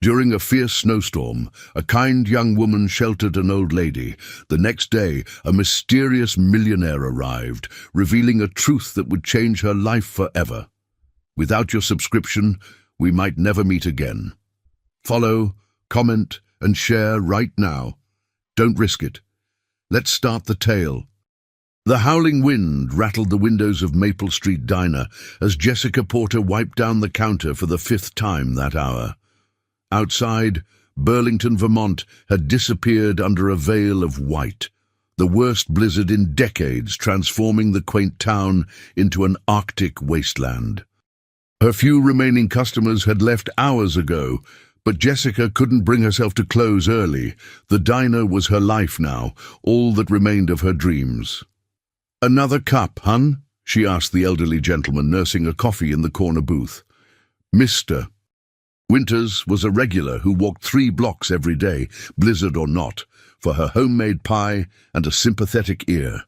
During a fierce snowstorm, a kind young woman sheltered an old lady. The next day, a mysterious millionaire arrived, revealing a truth that would change her life forever. Without your subscription, we might never meet again. Follow, comment, and share right now. Don't risk it. Let's start the tale. The howling wind rattled the windows of Maple Street Diner as Jessica Porter wiped down the counter for the 5th time that hour. Outside, Burlington, Vermont had disappeared under a veil of white, the worst blizzard in decades transforming the quaint town into an Arctic wasteland. Her few remaining customers had left hours ago, but Jessica couldn't bring herself to close early. The diner was her life now, all that remained of her dreams. "Another cup, hun?" she asked the elderly gentleman nursing a coffee in the corner booth. "Mr." Winters was a regular who walked 3 blocks every day, blizzard or not, for her homemade pie and a sympathetic ear.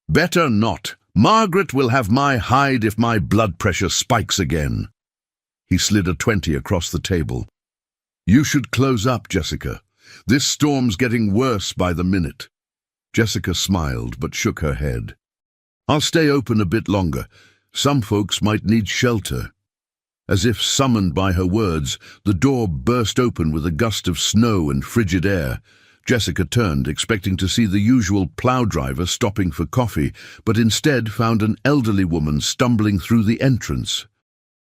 "Better not. Margaret will have my hide if my blood pressure spikes again." He slid a 20 across the table. "You should close up, Jessica. This storm's getting worse by the minute." Jessica smiled but shook her head. "I'll stay open a bit longer. Some folks might need shelter." As if summoned by her words, the door burst open with a gust of snow and frigid air. Jessica turned, expecting to see the usual plow driver stopping for coffee, but instead found an elderly woman stumbling through the entrance.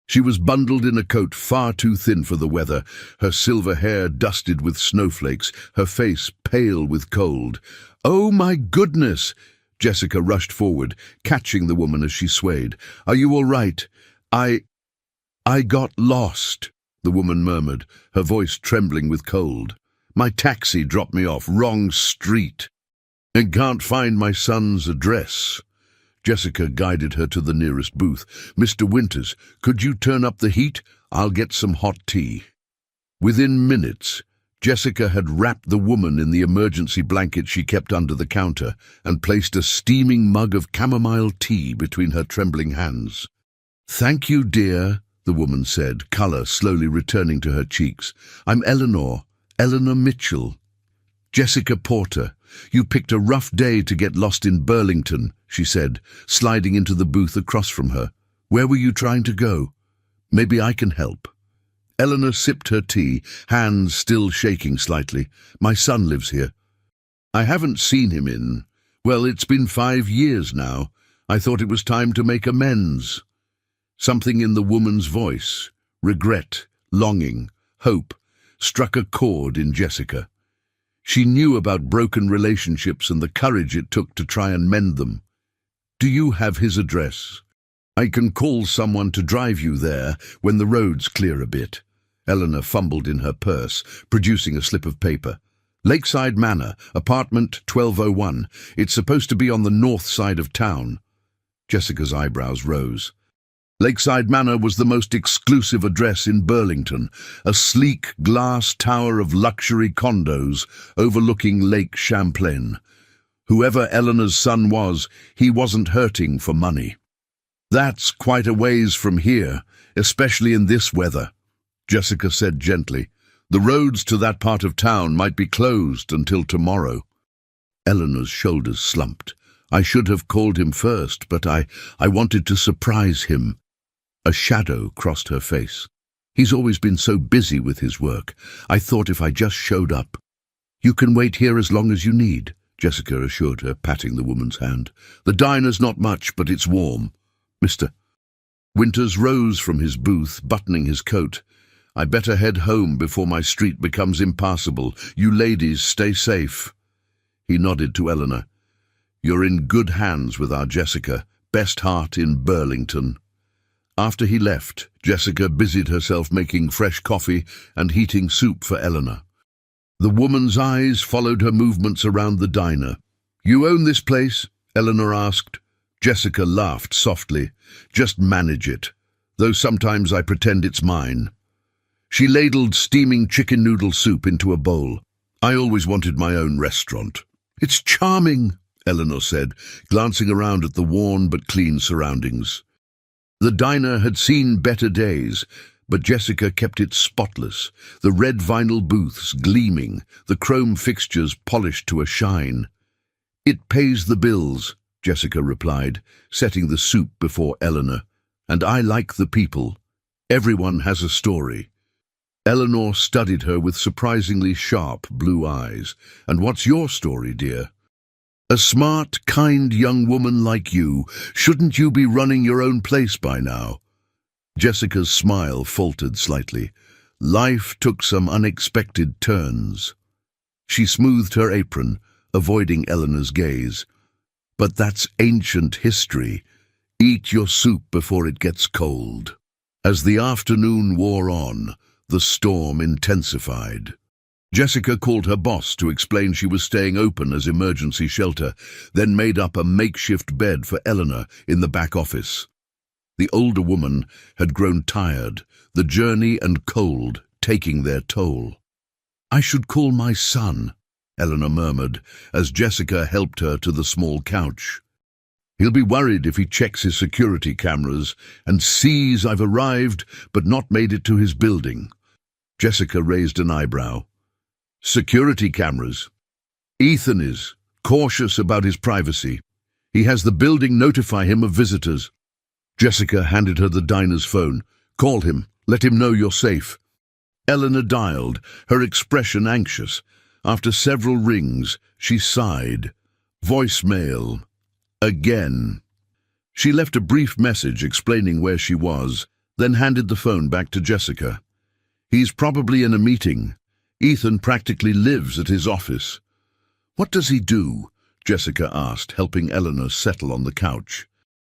She was bundled in a coat far too thin for the weather, her silver hair dusted with snowflakes, her face pale with cold. "Oh, my goodness!" Jessica rushed forward, catching the woman as she swayed. "Are you all right? I got lost," the woman murmured, her voice trembling with cold. "My taxi dropped me off, wrong street, and can't find my son's address." Jessica guided her to the nearest booth. "Mr. Winters, could you turn up the heat? I'll get some hot tea." Within minutes, Jessica had wrapped the woman in the emergency blanket she kept under the counter and placed a steaming mug of chamomile tea between her trembling hands. "Thank you, dear," the woman said, color slowly returning to her cheeks. "I'm Eleanor Mitchell." "Jessica Porter, you picked a rough day to get lost in Burlington," she said, sliding into the booth across from her. "Where were you trying to go? Maybe I can help." Eleanor sipped her tea, hands still shaking slightly. "My son lives here. I haven't seen him well, it's been 5 years now. I thought it was time to make amends." Something in the woman's voice, regret, longing, hope, struck a chord in Jessica. She knew about broken relationships and the courage it took to try and mend them. "Do you have his address? I can call someone to drive you there when the roads clear a bit." Eleanor fumbled in her purse, producing a slip of paper. "Lakeside Manor, apartment 1201. It's supposed to be on the north side of town." Jessica's eyebrows rose. Lakeside Manor was the most exclusive address in Burlington, a sleek glass tower of luxury condos overlooking Lake Champlain. Whoever Eleanor's son was, he wasn't hurting for money. "That's quite a ways from here, especially in this weather," Jessica said gently. "The roads to that part of town might be closed until tomorrow." Eleanor's shoulders slumped. "I should have called him first, but I wanted to surprise him." A shadow crossed her face. "He's always been so busy with his work. I thought if I just showed up." "You can wait here as long as you need," Jessica assured her, patting the woman's hand. "The diner's not much, but it's warm. Mr. Winters rose from his booth, buttoning his coat. "I better head home before my street becomes impassable. You ladies stay safe." He nodded to Eleanor. "You're in good hands with our Jessica, best heart in Burlington." After he left, Jessica busied herself making fresh coffee and heating soup for Eleanor. The woman's eyes followed her movements around the diner. "You own this place?" Eleanor asked. Jessica laughed softly. "Just manage it, though sometimes I pretend it's mine." She ladled steaming chicken noodle soup into a bowl. "I always wanted my own restaurant." "It's charming," Eleanor said, glancing around at the worn but clean surroundings. The diner had seen better days. but Jessica kept it spotless, the red vinyl booths gleaming, the chrome fixtures polished to a shine. "It pays the bills," Jessica replied, setting the soup before Eleanor. "And I like the people. Everyone has a story." Eleanor studied her with surprisingly sharp blue eyes. "And what's your story, dear?" "A smart, kind young woman like you. Shouldn't you be running your own place by now?" Jessica's smile faltered slightly. Life took some unexpected turns. She smoothed her apron, avoiding Eleanor's gaze. "But that's ancient history. Eat your soup before it gets cold." As the afternoon wore on, the storm intensified. Jessica called her boss to explain she was staying open as emergency shelter, then made up a makeshift bed for Eleanor in the back office. The older woman had grown tired, the journey and cold taking their toll. "I should call my son," Eleanor murmured, as Jessica helped her to the small couch. "He'll be worried if he checks his security cameras and sees I've arrived but not made it to his building." Jessica raised an eyebrow. "Security cameras? Ethan is cautious about his privacy. He has the building notify him of visitors." Jessica handed her the diner's phone. "Call him. Let him know you're safe." Eleanor dialed, her expression anxious. After several rings, she sighed. Voicemail. Again. She left a brief message explaining where she was, then handed the phone back to Jessica. "He's probably in a meeting. Ethan practically lives at his office." "What does he do?" Jessica asked, helping Eleanor settle on the couch.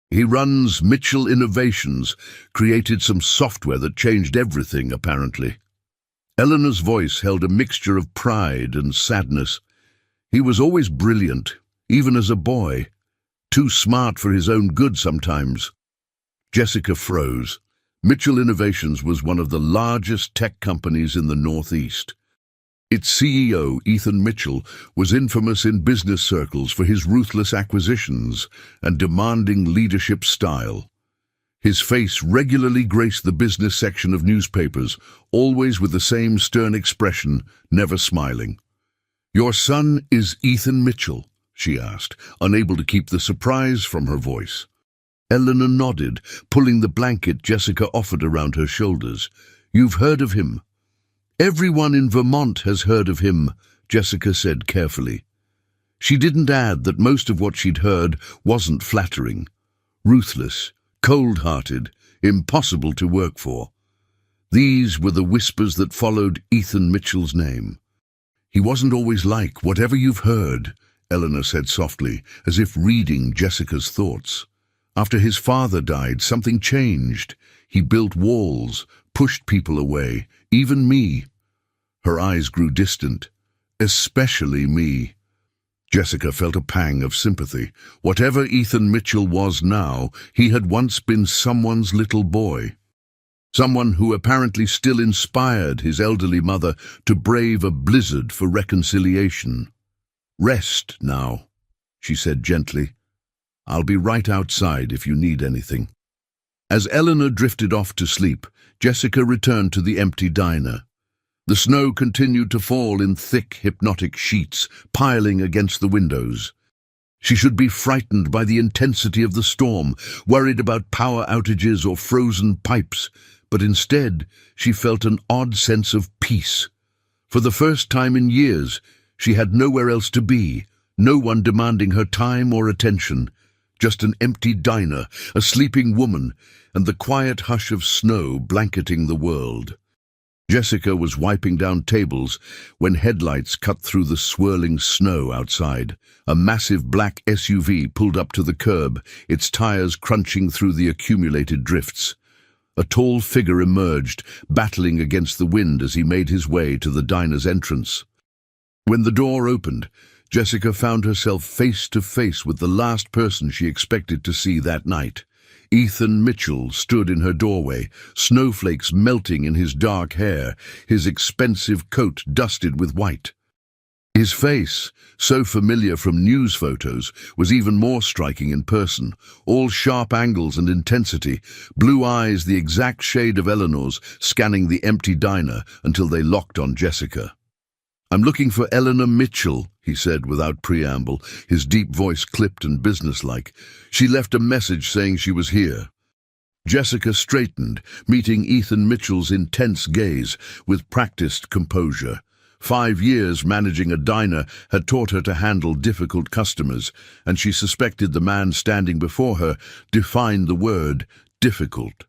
"He runs Mitchell Innovations, created some software that changed everything, apparently." Eleanor's voice held a mixture of pride and sadness. "He was always brilliant, even as a boy. Too smart for his own good sometimes." Jessica froze. Mitchell Innovations was one of the largest tech companies in the Northeast. Its CEO, Ethan Mitchell, was infamous in business circles for his ruthless acquisitions and demanding leadership style. His face regularly graced the business section of newspapers, always with the same stern expression, never smiling. "Your son is Ethan Mitchell?" she asked, unable to keep the surprise from her voice. Eleanor nodded, pulling the blanket Jessica offered around her shoulders. "You've heard of him?" "Everyone in Vermont has heard of him," Jessica said carefully. She didn't add that most of what she'd heard wasn't flattering. Ruthless, cold-hearted, impossible to work for. These were the whispers that followed Ethan Mitchell's name. "He wasn't always like whatever you've heard," Eleanor said softly, as if reading Jessica's thoughts. "After his father died, something changed. He built walls, pushed people away, even me." Her eyes grew distant. "Especially me." Jessica felt a pang of sympathy. Whatever Ethan Mitchell was now, he had once been someone's little boy. Someone who apparently still inspired his elderly mother to brave a blizzard for reconciliation. "Rest now," she said gently. "I'll be right outside if you need anything." As Eleanor drifted off to sleep, Jessica returned to the empty diner. The snow continued to fall in thick, hypnotic sheets, piling against the windows. She should be frightened by the intensity of the storm, worried about power outages or frozen pipes, but instead she felt an odd sense of peace. For the first time in years, she had nowhere else to be, no one demanding her time or attention. Just an empty diner, a sleeping woman, and the quiet hush of snow blanketing the world. Jessica was wiping down tables when headlights cut through the swirling snow outside. A massive black SUV pulled up to the curb, its tires crunching through the accumulated drifts. A tall figure emerged, battling against the wind as he made his way to the diner's entrance. When the door opened, Jessica found herself face to face with the last person she expected to see that night. Ethan Mitchell stood in her doorway, snowflakes melting in his dark hair, his expensive coat dusted with white. His face, so familiar from news photos, was even more striking in person, all sharp angles and intensity, blue eyes the exact shade of Eleanor's, scanning the empty diner until they locked on Jessica. "I'm looking for Eleanor Mitchell," he said without preamble, his deep voice clipped and businesslike. "She left a message saying she was here." Jessica straightened, meeting Ethan Mitchell's intense gaze with practiced composure. 5 years managing a diner had taught her to handle difficult customers, and she suspected the man standing before her defined the word difficult.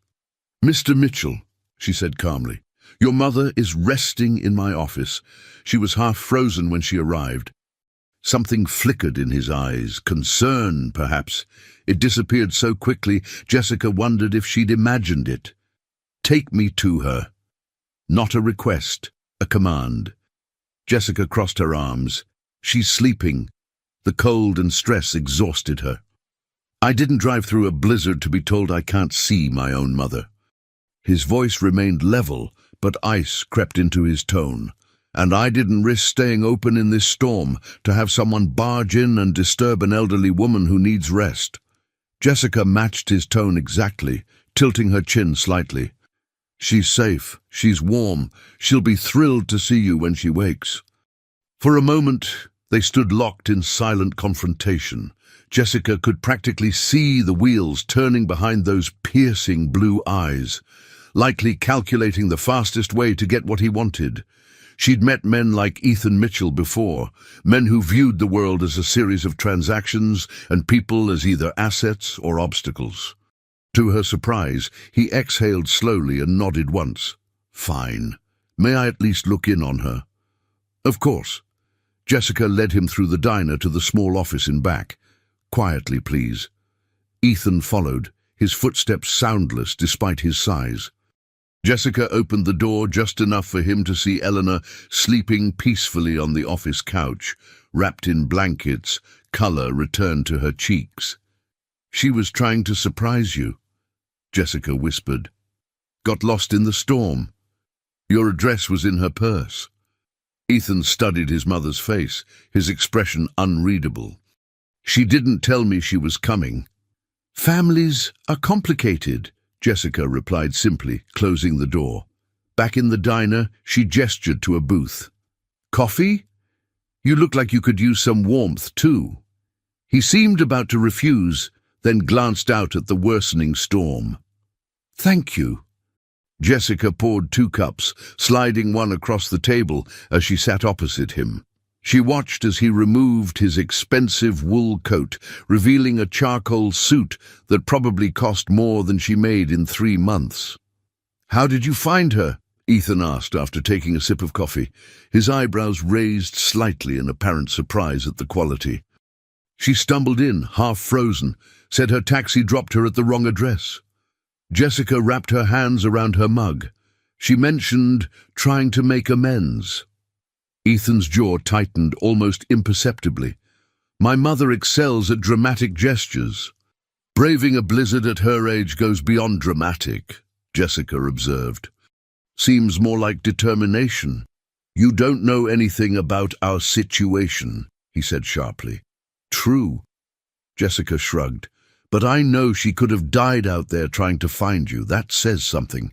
"Mr. Mitchell," she said calmly, "your mother is resting in my office. She was half frozen when she arrived." Something flickered in his eyes, concern, perhaps. It disappeared so quickly, Jessica wondered if she'd imagined it. "Take me to her." Not a request, a command. Jessica crossed her arms. "She's sleeping." The cold and stress exhausted her. "I didn't drive through a blizzard to be told I can't see my own mother." His voice remained level, but ice crept into his tone. "And I didn't risk staying open in this storm to have someone barge in and disturb an elderly woman who needs rest." Jessica matched his tone exactly, tilting her chin slightly. "She's safe, she's warm, she'll be thrilled to see you when she wakes." For a moment, they stood locked in silent confrontation. Jessica could practically see the wheels turning behind those piercing blue eyes, likely calculating the fastest way to get what he wanted. She'd met men like Ethan Mitchell before, men who viewed the world as a series of transactions and people as either assets or obstacles. To her surprise, he exhaled slowly and nodded once. "Fine. May I at least look in on her?" "Of course." Jessica led him through the diner to the small office in back. "Quietly, please." Ethan followed, his footsteps soundless despite his size. Jessica opened the door just enough for him to see Eleanor sleeping peacefully on the office couch, wrapped in blankets, color returned to her cheeks. "She was trying to surprise you," Jessica whispered. "Got lost in the storm. Your address was in her purse." Ethan studied his mother's face, his expression unreadable. "She didn't tell me she was coming." "Families are complicated," Jessica replied simply, closing the door. Back in the diner, she gestured to a booth. "Coffee? You look like you could use some warmth, too." He seemed about to refuse, then glanced out at the worsening storm. "Thank you." Jessica poured 2 cups, sliding one across the table as she sat opposite him. She watched as he removed his expensive wool coat, revealing a charcoal suit that probably cost more than she made in 3 months. "How did you find her?" Ethan asked after taking a sip of coffee, his eyebrows raised slightly in apparent surprise at the quality. "She stumbled in, half frozen, said her taxi dropped her at the wrong address." Jessica wrapped her hands around her mug. She mentioned trying to make amends. Ethan's jaw tightened almost imperceptibly. "My mother excels at dramatic gestures." "Braving a blizzard at her age goes beyond dramatic," Jessica observed. "Seems more like determination." "You don't know anything about our situation," he said sharply. "True." Jessica shrugged. "But I know she could have died out there trying to find you. That says something."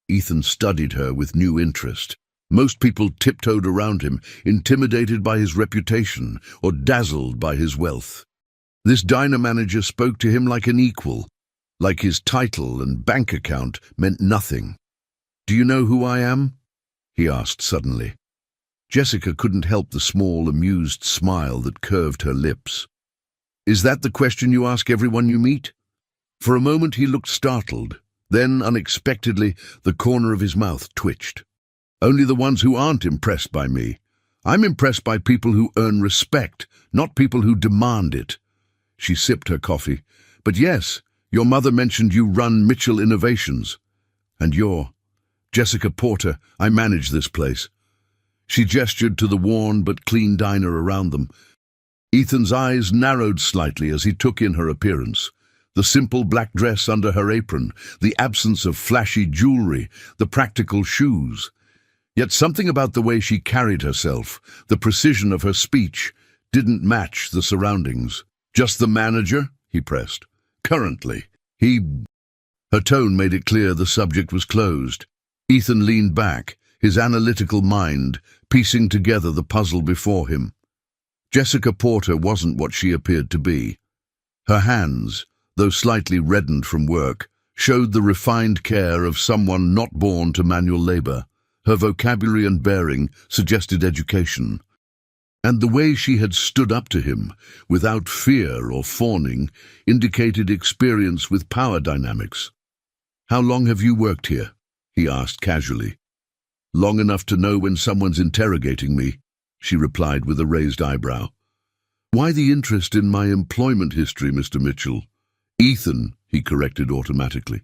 Ethan studied her with new interest. Most people tiptoed around him, intimidated by his reputation or dazzled by his wealth. This diner manager spoke to him like an equal, like his title and bank account meant nothing. "Do you know who I am?" he asked suddenly. Jessica couldn't help the small, amused smile that curved her lips. "Is that the question you ask everyone you meet?" For a moment he looked startled. Then, unexpectedly, the corner of his mouth twitched. "Only the ones who aren't impressed by me. I'm impressed by people who earn respect, not people who demand it." She sipped her coffee. "But yes, your mother mentioned you run Mitchell Innovations. And you're Jessica Porter. I manage this place." She gestured to the worn but clean diner around them. Ethan's eyes narrowed slightly as he took in her appearance. The simple black dress under her apron, the absence of flashy jewelry, the practical shoes. Yet something about the way she carried herself, the precision of her speech, didn't match the surroundings. "Just the manager?" he pressed. "Currently. Her tone made it clear the subject was closed. Ethan leaned back, his analytical mind piecing together the puzzle before him. Jessica Porter wasn't what she appeared to be. Her hands, though slightly reddened from work, showed the refined care of someone not born to manual labor. Her vocabulary and bearing suggested education. And the way she had stood up to him, without fear or fawning, indicated experience with power dynamics. "How long have you worked here?" he asked casually. "Long enough to know when someone's interrogating me," she replied with a raised eyebrow. "Why the interest in my employment history, Mr. Mitchell?" "Ethan," he corrected automatically.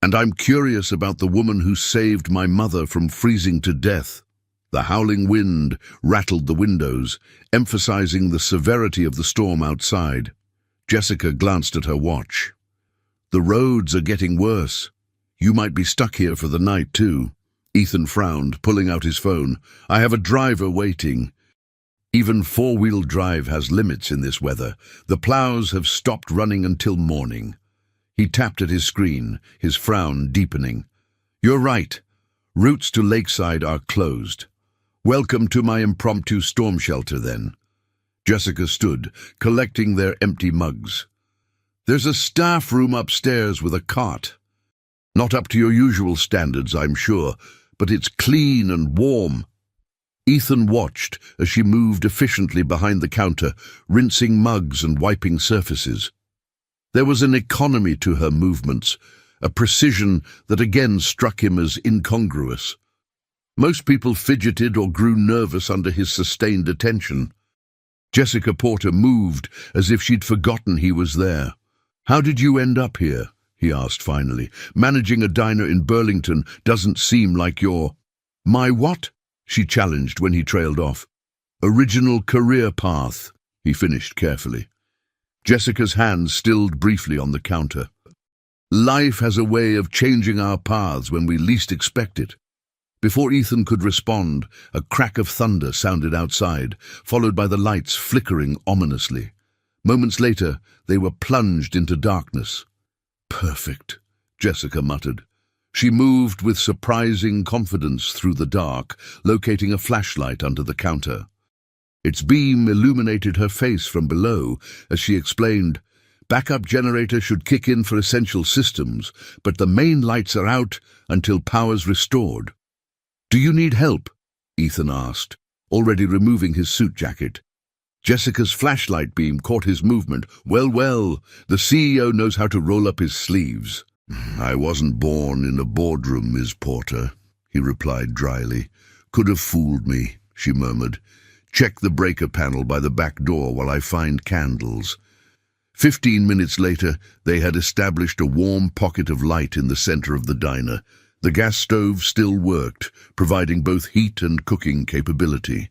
"And I'm curious about the woman who saved my mother from freezing to death." The howling wind rattled the windows, emphasizing the severity of the storm outside. Jessica glanced at her watch. "The roads are getting worse. You might be stuck here for the night, too." Ethan frowned, pulling out his phone. "I have a driver waiting." Even four-wheel drive has limits in this weather. The plows have stopped running until morning. He tapped at his screen, his frown deepening. "You're right. Routes to Lakeside are closed. Welcome to my impromptu storm shelter, then." Jessica stood, collecting their empty mugs. "There's a staff room upstairs with a cot. Not up to your usual standards, I'm sure, but it's clean and warm." Ethan watched as she moved efficiently behind the counter, rinsing mugs and wiping surfaces. There was an economy to her movements, a precision that again struck him as incongruous. Most people fidgeted or grew nervous under his sustained attention. Jessica Porter moved as if she'd forgotten he was there. "How did you end up here?" he asked finally. "Managing a diner in Burlington doesn't seem like your—" "My what?" she challenged when he trailed off. "Original career path," he finished carefully. Jessica's hands stilled briefly on the counter. "Life has a way of changing our paths when we least expect it." Before Ethan could respond, a crack of thunder sounded outside, followed by the lights flickering ominously. Moments later, they were plunged into darkness. "Perfect," Jessica muttered. She moved with surprising confidence through the dark, locating a flashlight under the counter. Its beam illuminated her face from below as she explained, "Backup generator should kick in for essential systems, but the main lights are out until power's restored." "Do you need help?" Ethan asked, already removing his suit jacket. Jessica's flashlight beam caught his movement. Well, the CEO knows how to roll up his sleeves." "I wasn't born in a boardroom, Ms. Porter," he replied dryly. "Could have fooled me," she murmured. "Check the breaker panel by the back door while I find candles." 15 minutes later, they had established a warm pocket of light in the center of the diner. The gas stove still worked, providing both heat and cooking capability.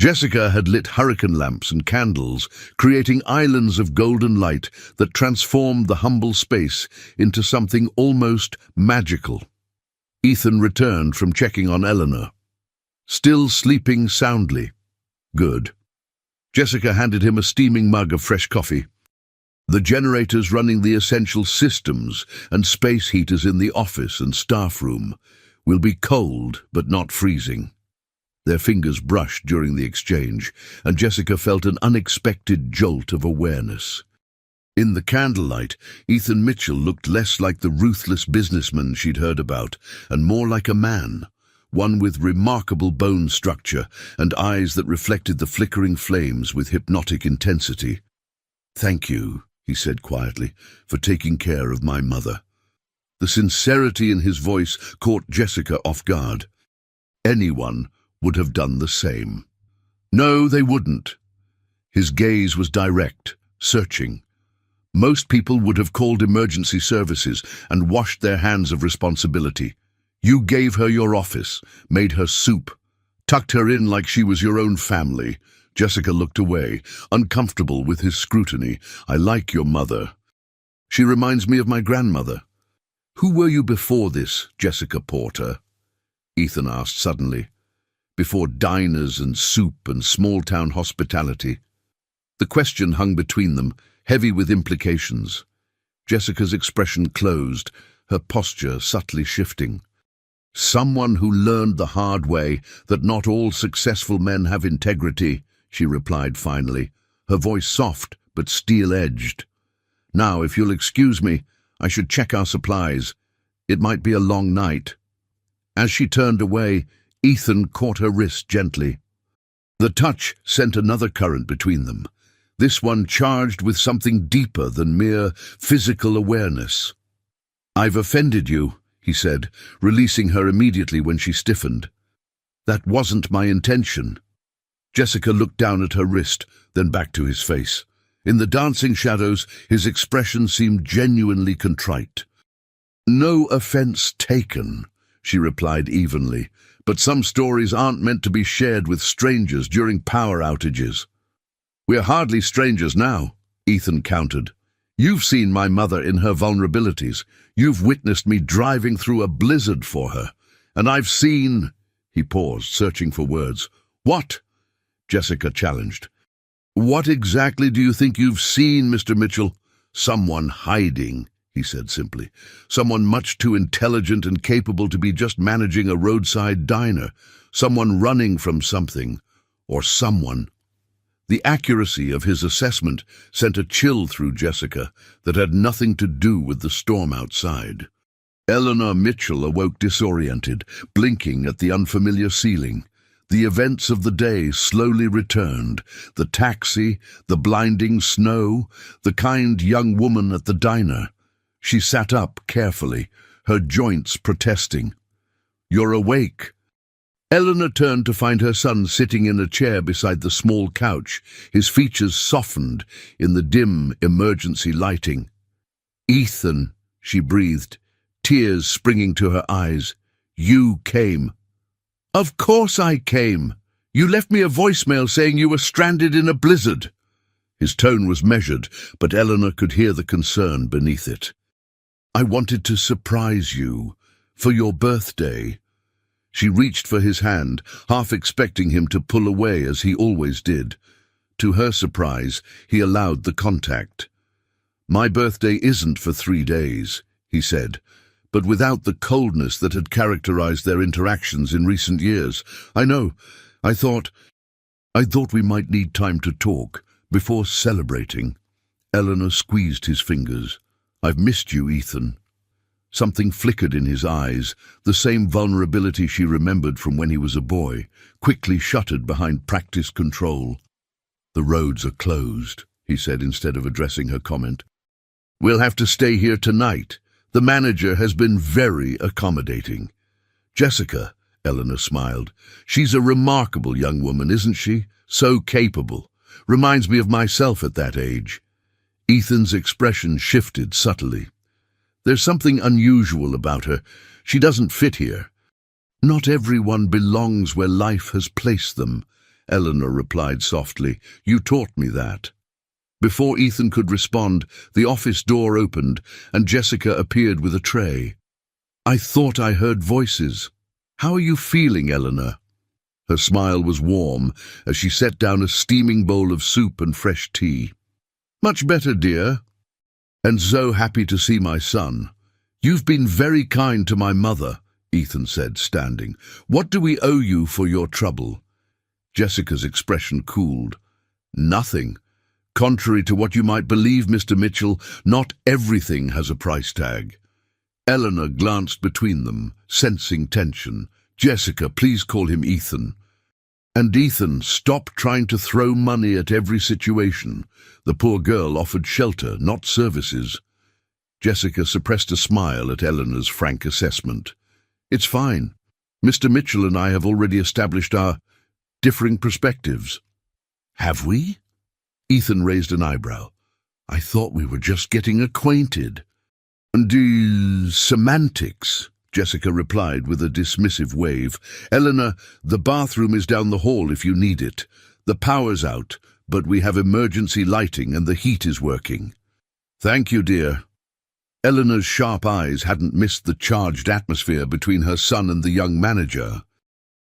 Jessica had lit hurricane lamps and candles, creating islands of golden light that transformed the humble space into something almost magical. Ethan returned from checking on Eleanor. "Still sleeping soundly." "Good." Jessica handed him a steaming mug of fresh coffee. "The generators running the essential systems and space heaters in the office and staff room will be cold but not freezing." Their fingers brushed during the exchange, and Jessica felt an unexpected jolt of awareness. In the candlelight, Ethan Mitchell looked less like the ruthless businessman she'd heard about, and more like a man, one with remarkable bone structure and eyes that reflected the flickering flames with hypnotic intensity. "Thank you," he said quietly, "for taking care of my mother." The sincerity in his voice caught Jessica off guard. Anyone would have done the same. No, they wouldn't. His gaze was direct, searching. Most people would have called emergency services and washed their hands of responsibility. You gave her your office, made her soup, tucked her in like she was your own family. Jessica looked away, uncomfortable with his scrutiny. "I like your mother. She reminds me of my grandmother." "Who were you before this, Jessica Porter?" Ethan asked suddenly, before diners and soup and small-town hospitality. The question hung between them, heavy with implications. Jessica's expression closed, her posture subtly shifting. "Someone who learned the hard way that not all successful men have integrity," she replied finally, her voice soft but steel-edged. "Now, if you'll excuse me, I should check our supplies. It might be a long night." As she turned away, Ethan caught her wrist gently. The touch sent another current between them, this one charged with something deeper than mere physical awareness. "I've offended you," he said, releasing her immediately when she stiffened. "That wasn't my intention." Jessica looked down at her wrist, then back to his face. In the dancing shadows, his expression seemed genuinely contrite. "No offense taken," she replied evenly, "but some stories aren't meant to be shared with strangers during power outages." "We're hardly strangers now," Ethan countered. "You've seen my mother in her vulnerabilities. You've witnessed me driving through a blizzard for her. And I've seen—" He paused, searching for words. "What?" Jessica challenged. "What exactly do you think you've seen, Mr. Mitchell?" "Someone hiding," he said simply. "Someone much too intelligent and capable to be just managing a roadside diner. Someone running from something. Or someone." The accuracy of his assessment sent a chill through Jessica that had nothing to do with the storm outside. Eleanor Mitchell awoke disoriented, blinking at the unfamiliar ceiling. The events of the day slowly returned: the taxi, the blinding snow, the kind young woman at the diner. She sat up carefully, her joints protesting. "You're awake." Eleanor turned to find her son sitting in a chair beside the small couch, his features softened in the dim emergency lighting. "Ethan," she breathed, tears springing to her eyes. "You came." "Of course I came. You left me a voicemail saying you were stranded in a blizzard." His tone was measured, but Eleanor could hear the concern beneath it. "I wanted to surprise you for your birthday." She reached for his hand, half expecting him to pull away as he always did. To her surprise, he allowed the contact. "My birthday isn't for 3 days," he said, but without the coldness that had characterized their interactions in recent years. "I know. I thought we might need time to talk before celebrating." Eleanor squeezed his fingers. "I've missed you, Ethan." Something flickered in his eyes, the same vulnerability she remembered from when he was a boy, quickly shuttered behind practiced control. "The roads are closed," he said instead of addressing her comment. "We'll have to stay here tonight. The manager has been very accommodating." "Jessica," Eleanor smiled. "She's a remarkable young woman, isn't she? So capable. Reminds me of myself at that age." Ethan's expression shifted subtly. "There's something unusual about her. She doesn't fit here." "Not everyone belongs where life has placed them," Eleanor replied softly. "You taught me that." Before Ethan could respond, the office door opened and Jessica appeared with a tray. "I thought I heard voices. How are you feeling, Eleanor?" Her smile was warm as she set down a steaming bowl of soup and fresh tea. "Much better, dear. And so happy to see my son." "You've been very kind to my mother," Ethan said, standing. "What do we owe you for your trouble?" Jessica's expression cooled. "Nothing. Contrary to what you might believe, Mr. Mitchell, not everything has a price tag." Eleanor glanced between them, sensing tension. "Jessica, please call him Ethan." "And Ethan, stop trying to throw money at every situation." The poor girl offered shelter, not services. Jessica suppressed a smile at Eleanor's frank assessment. "It's fine. Mr. Mitchell and I have already established our differing perspectives." "Have we?" Ethan raised an eyebrow. "I thought we were just getting acquainted." Semantics," Jessica replied with a dismissive wave. "Eleanor, the bathroom is down the hall if you need it. The power's out, but we have emergency lighting and the heat is working." "Thank you, dear." Eleanor's sharp eyes hadn't missed the charged atmosphere between her son and the young manager.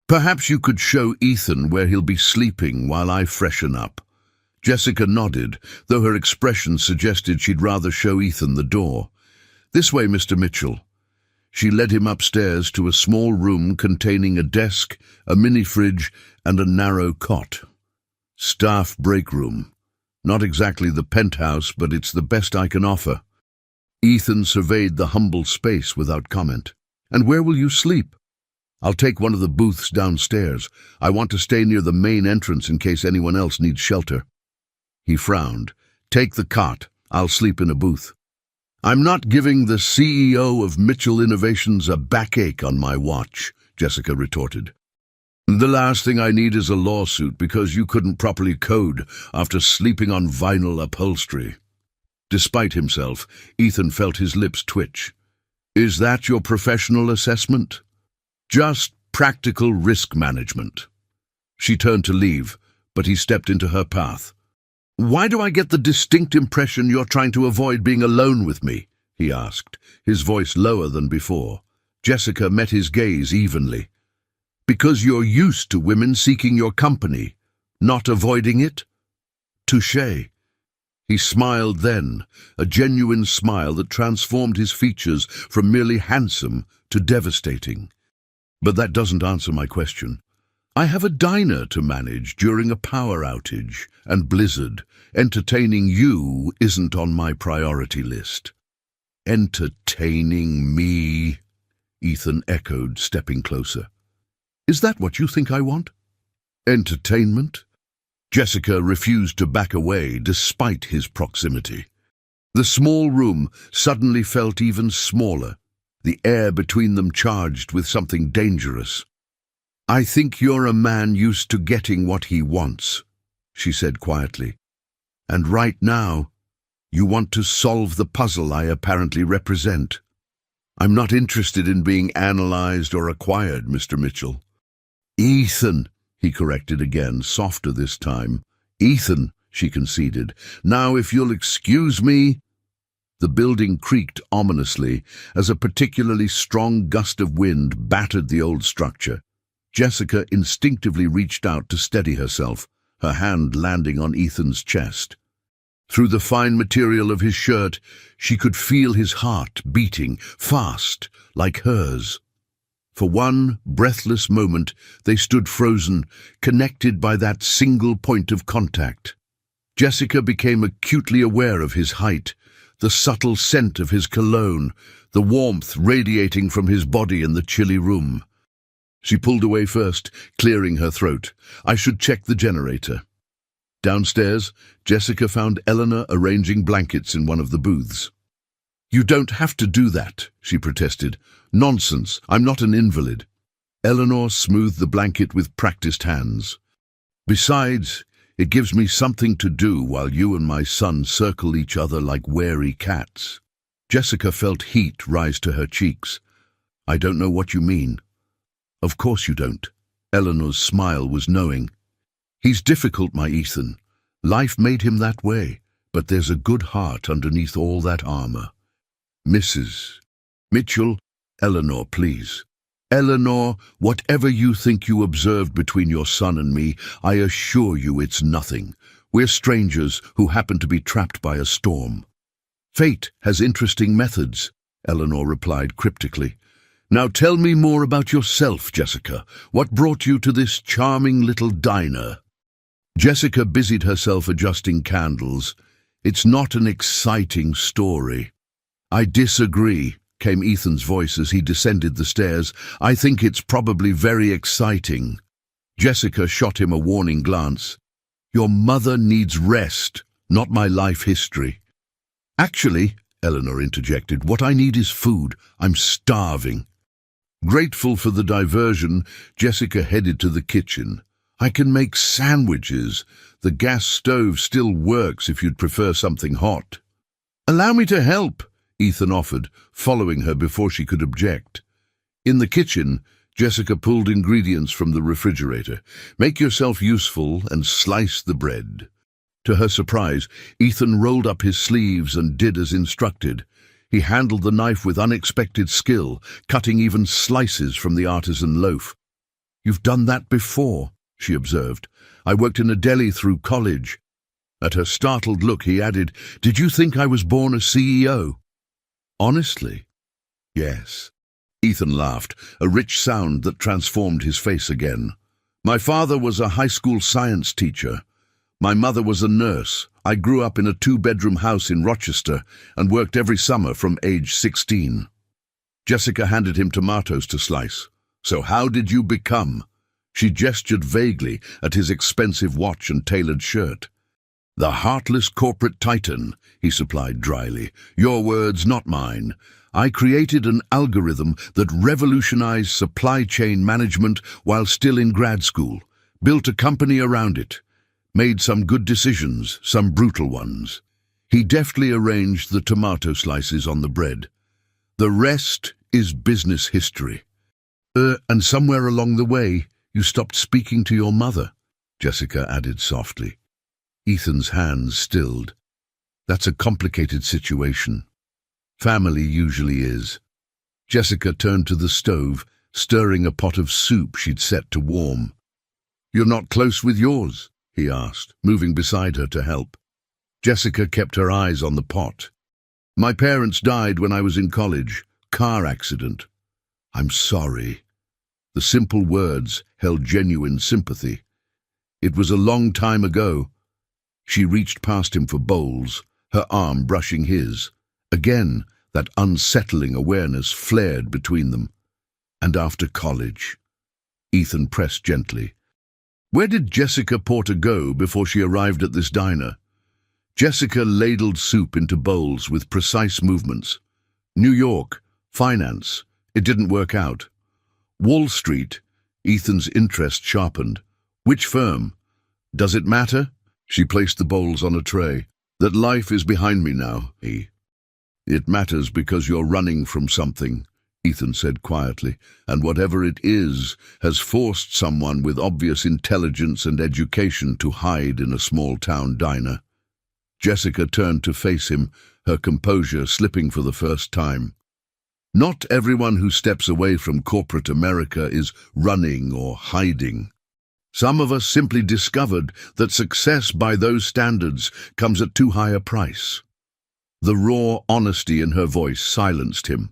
"Perhaps you could show Ethan where he'll be sleeping while I freshen up." Jessica nodded, though her expression suggested she'd rather show Ethan the door. "This way, Mr. Mitchell." She led him upstairs to a small room containing a desk, a mini-fridge, and a narrow cot. "Staff break room. Not exactly the penthouse, but it's the best I can offer." Ethan surveyed the humble space without comment. "And where will you sleep?" "I'll take one of the booths downstairs. I want to stay near the main entrance in case anyone else needs shelter." He frowned. "Take the cot. I'll sleep in a booth." "I'm not giving the CEO of Mitchell Innovations a backache on my watch," Jessica retorted. "The last thing I need is a lawsuit because you couldn't properly code after sleeping on vinyl upholstery." Despite himself, Ethan felt his lips twitch. "Is that your professional assessment?" "Just practical risk management." She turned to leave, but he stepped into her path. "Why do I get the distinct impression you're trying to avoid being alone with me?" he asked, his voice lower than before. Jessica met his gaze evenly. "Because you're used to women seeking your company, not avoiding it?" "Touché." He smiled then, a genuine smile that transformed his features from merely handsome to devastating. "But that doesn't answer my question. I have a diner to manage during a power outage and blizzard. Entertaining you isn't on my priority list." "Entertaining me?" Ethan echoed, stepping closer. "Is that what you think I want? Entertainment?" Jessica refused to back away despite his proximity. The small room suddenly felt even smaller, the air between them charged with something dangerous. "I think you're a man used to getting what he wants," she said quietly. "And right now, you want to solve the puzzle I apparently represent. I'm not interested in being analyzed or acquired, Mr. Mitchell." "Ethan," he corrected again, softer this time. "Ethan," she conceded. "Now, if you'll excuse me." The building creaked ominously as a particularly strong gust of wind battered the old structure. Jessica instinctively reached out to steady herself, her hand landing on Ethan's chest. Through the fine material of his shirt, she could feel his heart beating fast, like hers. For one breathless moment, they stood frozen, connected by that single point of contact. Jessica became acutely aware of his height, the subtle scent of his cologne, the warmth radiating from his body in the chilly room. She pulled away first, clearing her throat. "I should check the generator." Downstairs, Jessica found Eleanor arranging blankets in one of the booths. "You don't have to do that," she protested. "Nonsense, I'm not an invalid." Eleanor smoothed the blanket with practiced hands. "Besides, it gives me something to do while you and my son circle each other like wary cats." Jessica felt heat rise to her cheeks. "I don't know what you mean." "Of course you don't." Eleanor's smile was knowing. "He's difficult, my Ethan. Life made him that way, but there's a good heart underneath all that armor." "Mrs. Mitchell." "Eleanor, please." "Eleanor, whatever you think you observed between your son and me, I assure you it's nothing. We're strangers who happen to be trapped by a storm." "Fate has interesting methods," Eleanor replied cryptically. "Now tell me more about yourself, Jessica. What brought you to this charming little diner?" Jessica busied herself adjusting candles. "It's not an exciting story." "I disagree," came Ethan's voice as he descended the stairs. "I think it's probably very exciting." Jessica shot him a warning glance. "Your mother needs rest, not my life history." "Actually," Eleanor interjected, "what I need is food. I'm starving." Grateful for the diversion, Jessica headed to the kitchen. "I can make sandwiches. The gas stove still works if you'd prefer something hot." "Allow me to help," Ethan offered, following her before she could object. In the kitchen, Jessica pulled ingredients from the refrigerator. "Make yourself useful and slice the bread." To her surprise, Ethan rolled up his sleeves and did as instructed. He handled the knife with unexpected skill, cutting even slices from the artisan loaf. "You've done that before," she observed. "I worked in a deli through college." At her startled look, he added, "Did you think I was born a CEO?" "Honestly?" "Yes." Ethan laughed, a rich sound that transformed his face again. "My father was a high school science teacher. My mother was a nurse. I grew up in a 2-bedroom house in Rochester and worked every summer from age 16. Jessica handed him tomatoes to slice. "So how did you become?" She gestured vaguely at his expensive watch and tailored shirt. "The heartless corporate titan," he supplied dryly. "Your words, not mine. I created an algorithm that revolutionized supply chain management while still in grad school, built a company around it, made some good decisions, some brutal ones." He deftly arranged the tomato slices on the bread. "The rest is business history." And somewhere along the way, you stopped speaking to your mother," Jessica added softly. Ethan's hands stilled. "That's a complicated situation. Family usually is." Jessica turned to the stove, stirring a pot of soup she'd set to warm. "You're not close with yours?" he asked, moving beside her to help. Jessica kept her eyes on the pot. "My parents died when I was in college. Car accident." "I'm sorry." The simple words held genuine sympathy. "It was a long time ago." She reached past him for bowls, her arm brushing his. Again, that unsettling awareness flared between them. "And after college?" Ethan pressed gently. "Where did Jessica Porter go before she arrived at this diner?" Jessica ladled soup into bowls with precise movements. "New York, finance. It didn't work out." "Wall Street." Ethan's interest sharpened. "Which firm?" "Does it matter?" She placed the bowls on a tray. "That life is behind me now, he." "It matters because you're running from something," Ethan said quietly, "and whatever it is has forced someone with obvious intelligence and education to hide in a small-town diner." Jessica turned to face him, her composure slipping for the first time. "Not everyone who steps away from corporate America is running or hiding. Some of us simply discovered that success by those standards comes at too high a price." The raw honesty in her voice silenced him.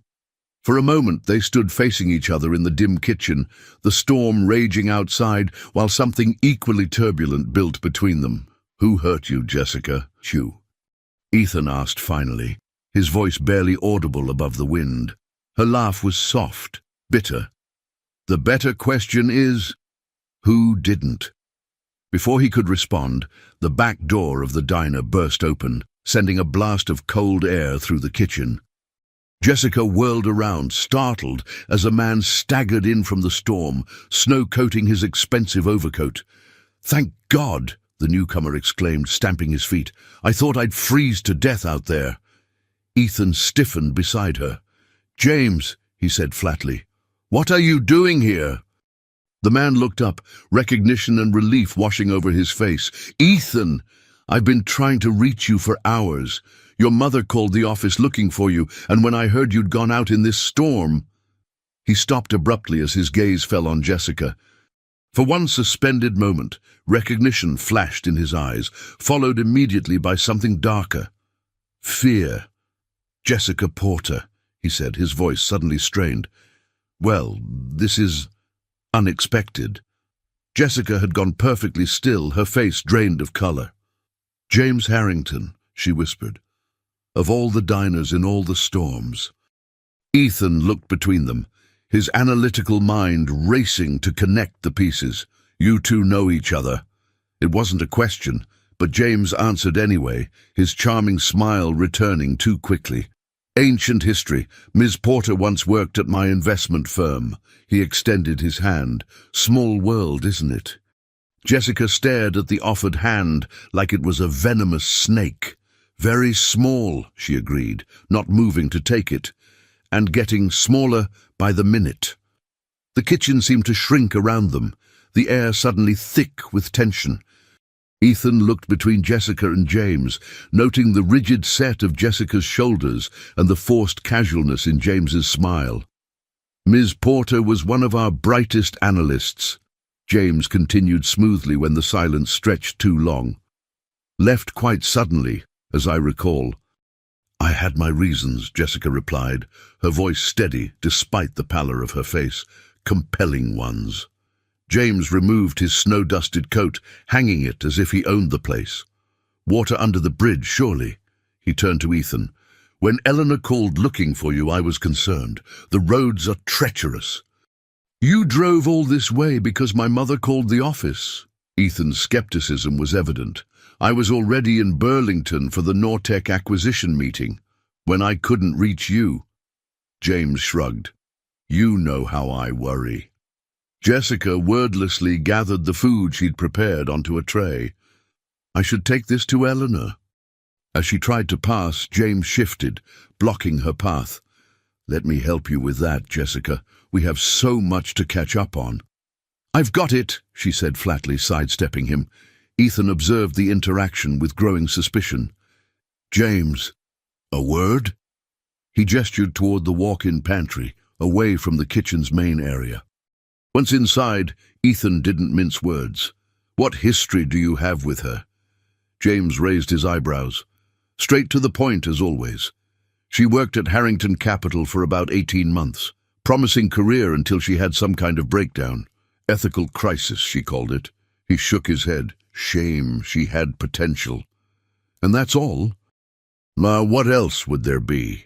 For a moment they stood facing each other in the dim kitchen, the storm raging outside while something equally turbulent built between them. "Who hurt you, Jessica?" "You," Ethan asked finally, his voice barely audible above the wind. Her laugh was soft, bitter. "The better question is, who didn't?" Before he could respond, the back door of the diner burst open, sending a blast of cold air through the kitchen. Jessica whirled around, startled, as a man staggered in from the storm, snow-coating his expensive overcoat. "Thank God!" the newcomer exclaimed, stamping his feet. "I thought I'd freeze to death out there." Ethan stiffened beside her. "James," he said flatly, "what are you doing here?" The man looked up, recognition and relief washing over his face. "Ethan, I've been trying to reach you for hours. Your mother called the office looking for you, and when I heard you'd gone out in this storm—" He stopped abruptly as his gaze fell on Jessica. For one suspended moment, recognition flashed in his eyes, followed immediately by something darker. Fear. "Jessica Porter," he said, his voice suddenly strained. "Well, this is unexpected." Jessica had gone perfectly still, her face drained of color. "James Harrington," she whispered. "Of all the diners in all the storms." Ethan looked between them, his analytical mind racing to connect the pieces. "You two know each other." It wasn't a question, but James answered anyway, his charming smile returning too quickly. "Ancient history. Ms. Porter once worked at my investment firm." He extended his hand. "Small world, isn't it?" Jessica stared at the offered hand like it was a venomous snake. "Very small," she agreed, not moving to take it, and getting smaller by the minute. The kitchen seemed to shrink around them, the air suddenly thick with tension. Ethan looked between Jessica and James, noting the rigid set of Jessica's shoulders and the forced casualness in James's smile. "Ms. Porter was one of our brightest analysts," James continued smoothly when the silence stretched too long. "Left quite suddenly, as I recall." "I had my reasons," Jessica replied, her voice steady despite the pallor of her face. "Compelling ones." James removed his snow-dusted coat, hanging it as if he owned the place. "Water under the bridge, surely?" He turned to Ethan. "When Eleanor called looking for you, I was concerned. The roads are treacherous." "You drove all this way because my mother called the office." Ethan's skepticism was evident. "I was already in Burlington for the Nortec acquisition meeting, when I couldn't reach you." James shrugged. "You know how I worry." Jessica wordlessly gathered the food she'd prepared onto a tray. "I should take this to Eleanor." As she tried to pass, James shifted, blocking her path. "Let me help you with that, Jessica. We have so much to catch up on." "I've got it," she said flatly, sidestepping him. Ethan observed the interaction with growing suspicion. "James, a word?" He gestured toward the walk-in pantry, away from the kitchen's main area. Once inside, Ethan didn't mince words. "What history do you have with her?" James raised his eyebrows. "Straight to the point, as always. She worked at Harrington Capital for about 18 months. Promising career until she had some kind of breakdown. Ethical crisis, she called it." He shook his head. "Shame, she had potential." "And that's all?" "Now, what else would there be?"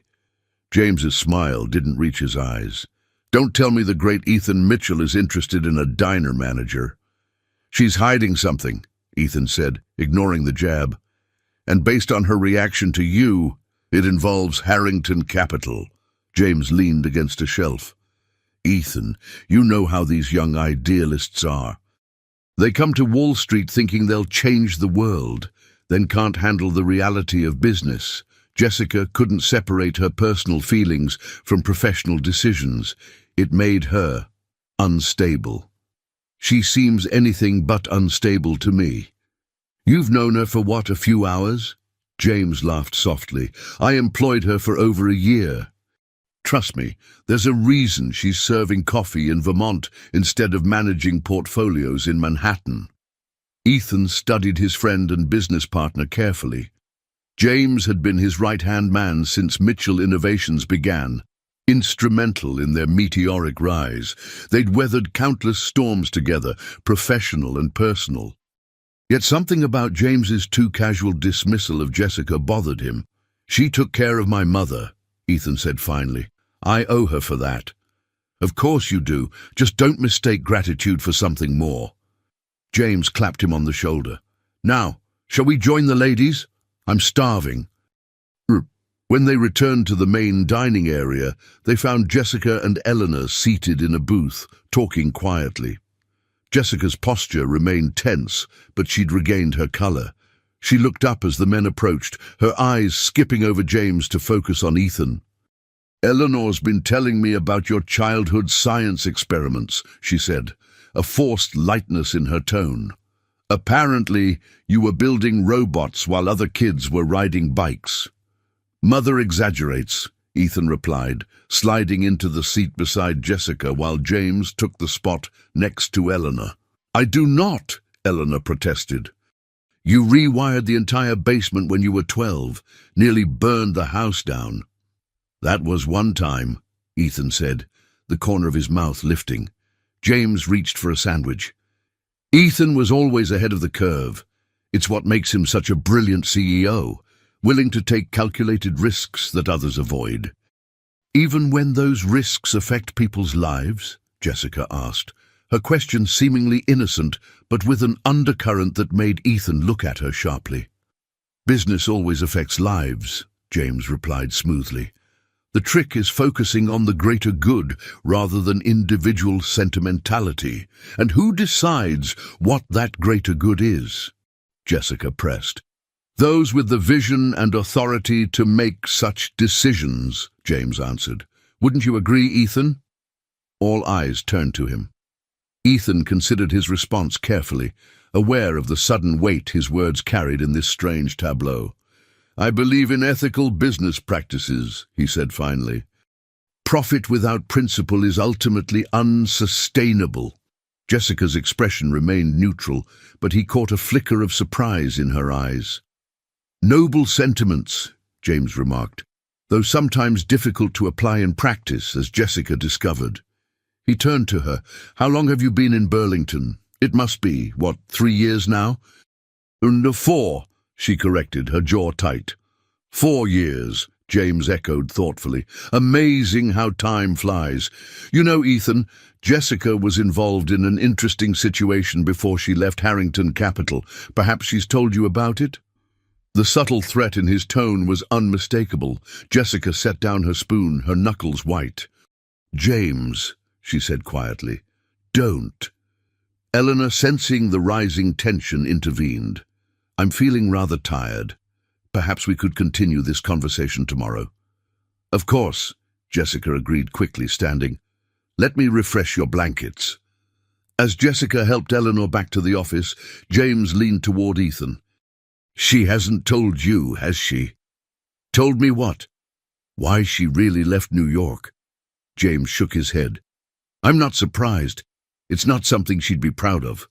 James's smile didn't reach his eyes. "Don't tell me the great Ethan Mitchell is interested in a diner manager." "She's hiding something," Ethan said, ignoring the jab. "And based on her reaction to you, it involves Harrington Capital." James leaned against a shelf. "Ethan, you know how these young idealists are. They come to Wall Street thinking they'll change the world, then can't handle the reality of business." Jessica couldn't separate her personal feelings from professional decisions. It made her unstable. "She seems anything but unstable to me." "You've known her for what, a few hours?" James laughed softly. "I employed her for over a year. Trust me, there's a reason she's serving coffee in Vermont instead of managing portfolios in Manhattan." Ethan studied his friend and business partner carefully. James had been his right-hand man since Mitchell Innovations began, instrumental in their meteoric rise. They'd weathered countless storms together, professional and personal. Yet something about James's too casual dismissal of Jessica bothered him. "She took care of my mother," Ethan said finally. "I owe her for that." "Of course you do. Just don't mistake gratitude for something more." James clapped him on the shoulder. "Now, shall we join the ladies? I'm starving." When they returned to the main dining area, they found Jessica and Eleanor seated in a booth, talking quietly. Jessica's posture remained tense, but she'd regained her color. She looked up as the men approached, her eyes skipping over James to focus on Ethan. "Eleanor's been telling me about your childhood science experiments," she said, a forced lightness in her tone. "Apparently, you were building robots while other kids were riding bikes." "Mother exaggerates," Ethan replied, sliding into the seat beside Jessica while James took the spot next to Eleanor. "I do not," Eleanor protested. "You rewired the entire basement when you were 12, nearly burned the house down." "That was one time," Ethan said, the corner of his mouth lifting. James reached for a sandwich. "Ethan was always ahead of the curve. It's what makes him such a brilliant CEO, willing to take calculated risks that others avoid." "Even when those risks affect people's lives?" Jessica asked, her question seemingly innocent, but with an undercurrent that made Ethan look at her sharply. "Business always affects lives," James replied smoothly. "The trick is focusing on the greater good rather than individual sentimentality. And who decides what that greater good is?" Jessica pressed. "Those with the vision and authority to make such decisions," James answered. "Wouldn't you agree, Ethan?" All eyes turned to him. Ethan considered his response carefully. aware of the sudden weight his words carried in this strange tableau. "I believe in ethical business practices," he said finally. "Profit without principle is ultimately unsustainable." Jessica's expression remained neutral, but he caught a flicker of surprise in her eyes. "Noble sentiments," James remarked, "though sometimes difficult to apply in practice, as Jessica discovered." He turned to her. "How long have you been in Burlington? It must be, 3 years now?" "No, 4, she corrected, her jaw tight. 4 years, James echoed thoughtfully. "Amazing how time flies. You know, Ethan, Jessica was involved in an interesting situation before she left Harrington Capital. Perhaps she's told you about it?" The subtle threat in his tone was unmistakable. Jessica set down her spoon, her knuckles white. "James," she said quietly, "don't." Eleanor, sensing the rising tension, intervened. "I'm feeling rather tired. Perhaps we could continue this conversation tomorrow." "Of course," Jessica agreed quickly, standing. "Let me refresh your blankets." As Jessica helped Eleanor back to the office, James leaned toward Ethan. "She hasn't told you, has she?" "Told me what?" "Why she really left New York." James shook his head. "I'm not surprised. It's not something she'd be proud of."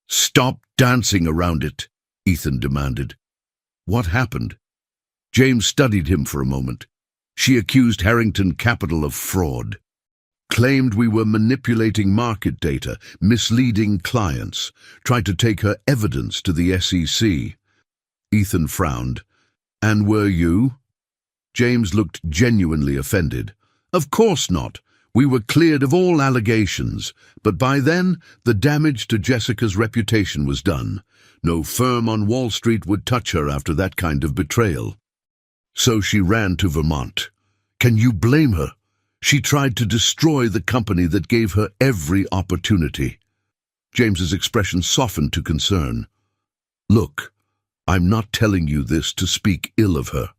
"Stop dancing around it," Ethan demanded. "What happened?" James studied him for a moment. "She accused Harrington Capital of fraud. Claimed we were manipulating market data, misleading clients, tried to take her evidence to the SEC. Ethan frowned. "And were you?" James looked genuinely offended. "Of course not. We were cleared of all allegations, but by then the damage to Jessica's reputation was done. No firm on Wall Street would touch her after that kind of betrayal. So she ran to Vermont. Can you blame her? She tried to destroy the company that gave her every opportunity." James's expression softened to concern. "Look, I'm not telling you this to speak ill of her.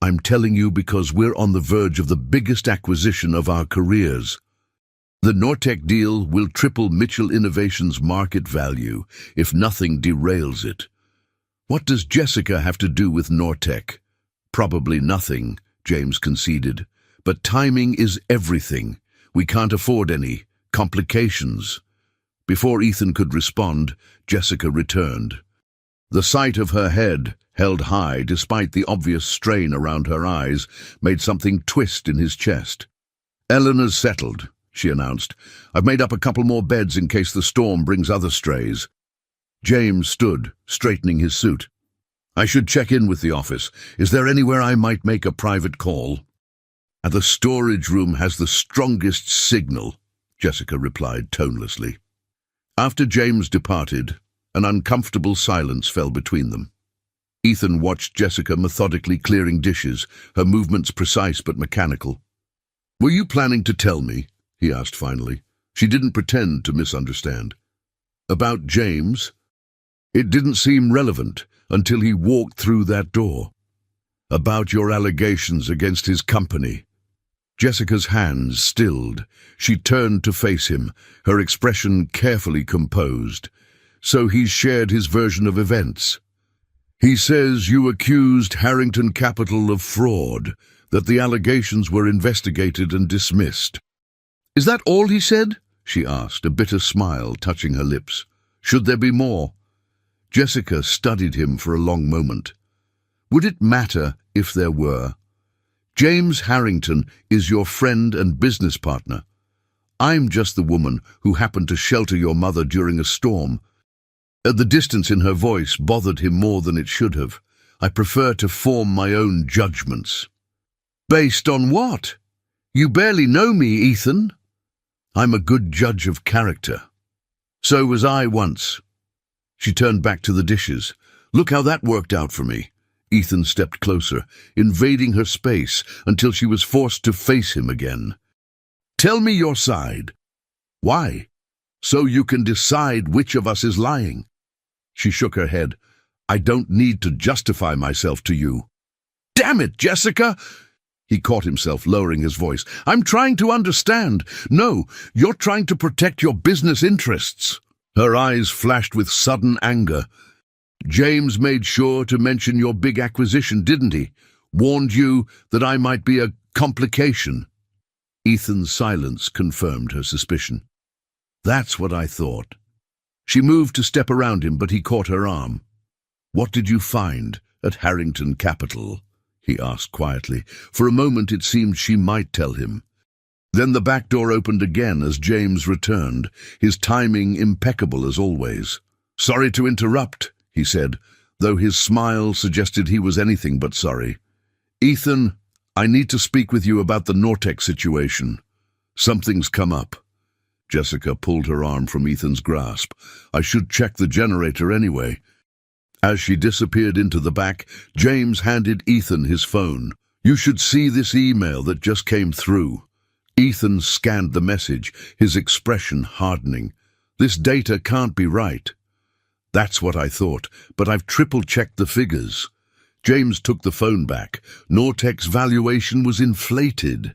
I'm telling you because we're on the verge of the biggest acquisition of our careers. The Nortec deal will triple Mitchell Innovations' market value if nothing derails it. What does Jessica have to do with Nortec? Probably nothing," James conceded. "But timing is everything. We can't afford any complications." Before Ethan could respond, Jessica returned. The sight of her head, held high despite the obvious strain around her eyes, made something twist in his chest. "Eleanor's settled," she announced. "I've made up a couple more beds in case the storm brings other strays." James stood, straightening his suit. "I should check in with the office. Is there anywhere I might make a private call?" "And the storage room has the strongest signal," Jessica replied tonelessly. After James departed, an uncomfortable silence fell between them. Ethan watched Jessica methodically clearing dishes, her movements precise but mechanical. "Were you planning to tell me?" he asked finally. She didn't pretend to misunderstand. "About James?" "It didn't seem relevant until he walked through that door." "About your allegations against his company." Jessica's hands stilled. She turned to face him, her expression carefully composed. "So he's shared his version of events. He says you accused Harrington Capital of fraud, that the allegations were investigated and dismissed." "Is that all he said?" she asked, a bitter smile touching her lips. "Should there be more?" Jessica studied him for a long moment. "Would it matter if there were? James Harrington is your friend and business partner. I'm just the woman who happened to shelter your mother during a storm." The distance in her voice bothered him more than it should have. "I prefer to form my own judgments." "Based on what? You barely know me, Ethan." "I'm a good judge of character." "So was I once." She turned back to the dishes. "Look how that worked out for me." Ethan stepped closer, invading her space until she was forced to face him again. "Tell me your side." "Why?" "So you can decide which of us is lying." She shook her head. "I don't need to justify myself to you." "Damn it, Jessica!" He caught himself, lowering his voice. "I'm trying to understand." "No, you're trying to protect your business interests." Her eyes flashed with sudden anger. "James made sure to mention your big acquisition, didn't he? Warned you that I might be a complication." Ethan's silence confirmed her suspicion. "That's what I thought." She moved to step around him, but he caught her arm. "What did you find at Harrington Capital?" he asked quietly. For a moment it seemed she might tell him. Then the back door opened again as James returned, his timing impeccable as always. "Sorry to interrupt," he said, though his smile suggested he was anything but sorry. "Ethan, I need to speak with you about the Nortec situation. Something's come up." Jessica pulled her arm from Ethan's grasp. "I should check the generator anyway." As she disappeared into the back, James handed Ethan his phone. "You should see this email that just came through." Ethan scanned the message, his expression hardening. "This data can't be right." "That's what I thought, but I've triple-checked the figures." James took the phone back. Nortec's valuation was inflated.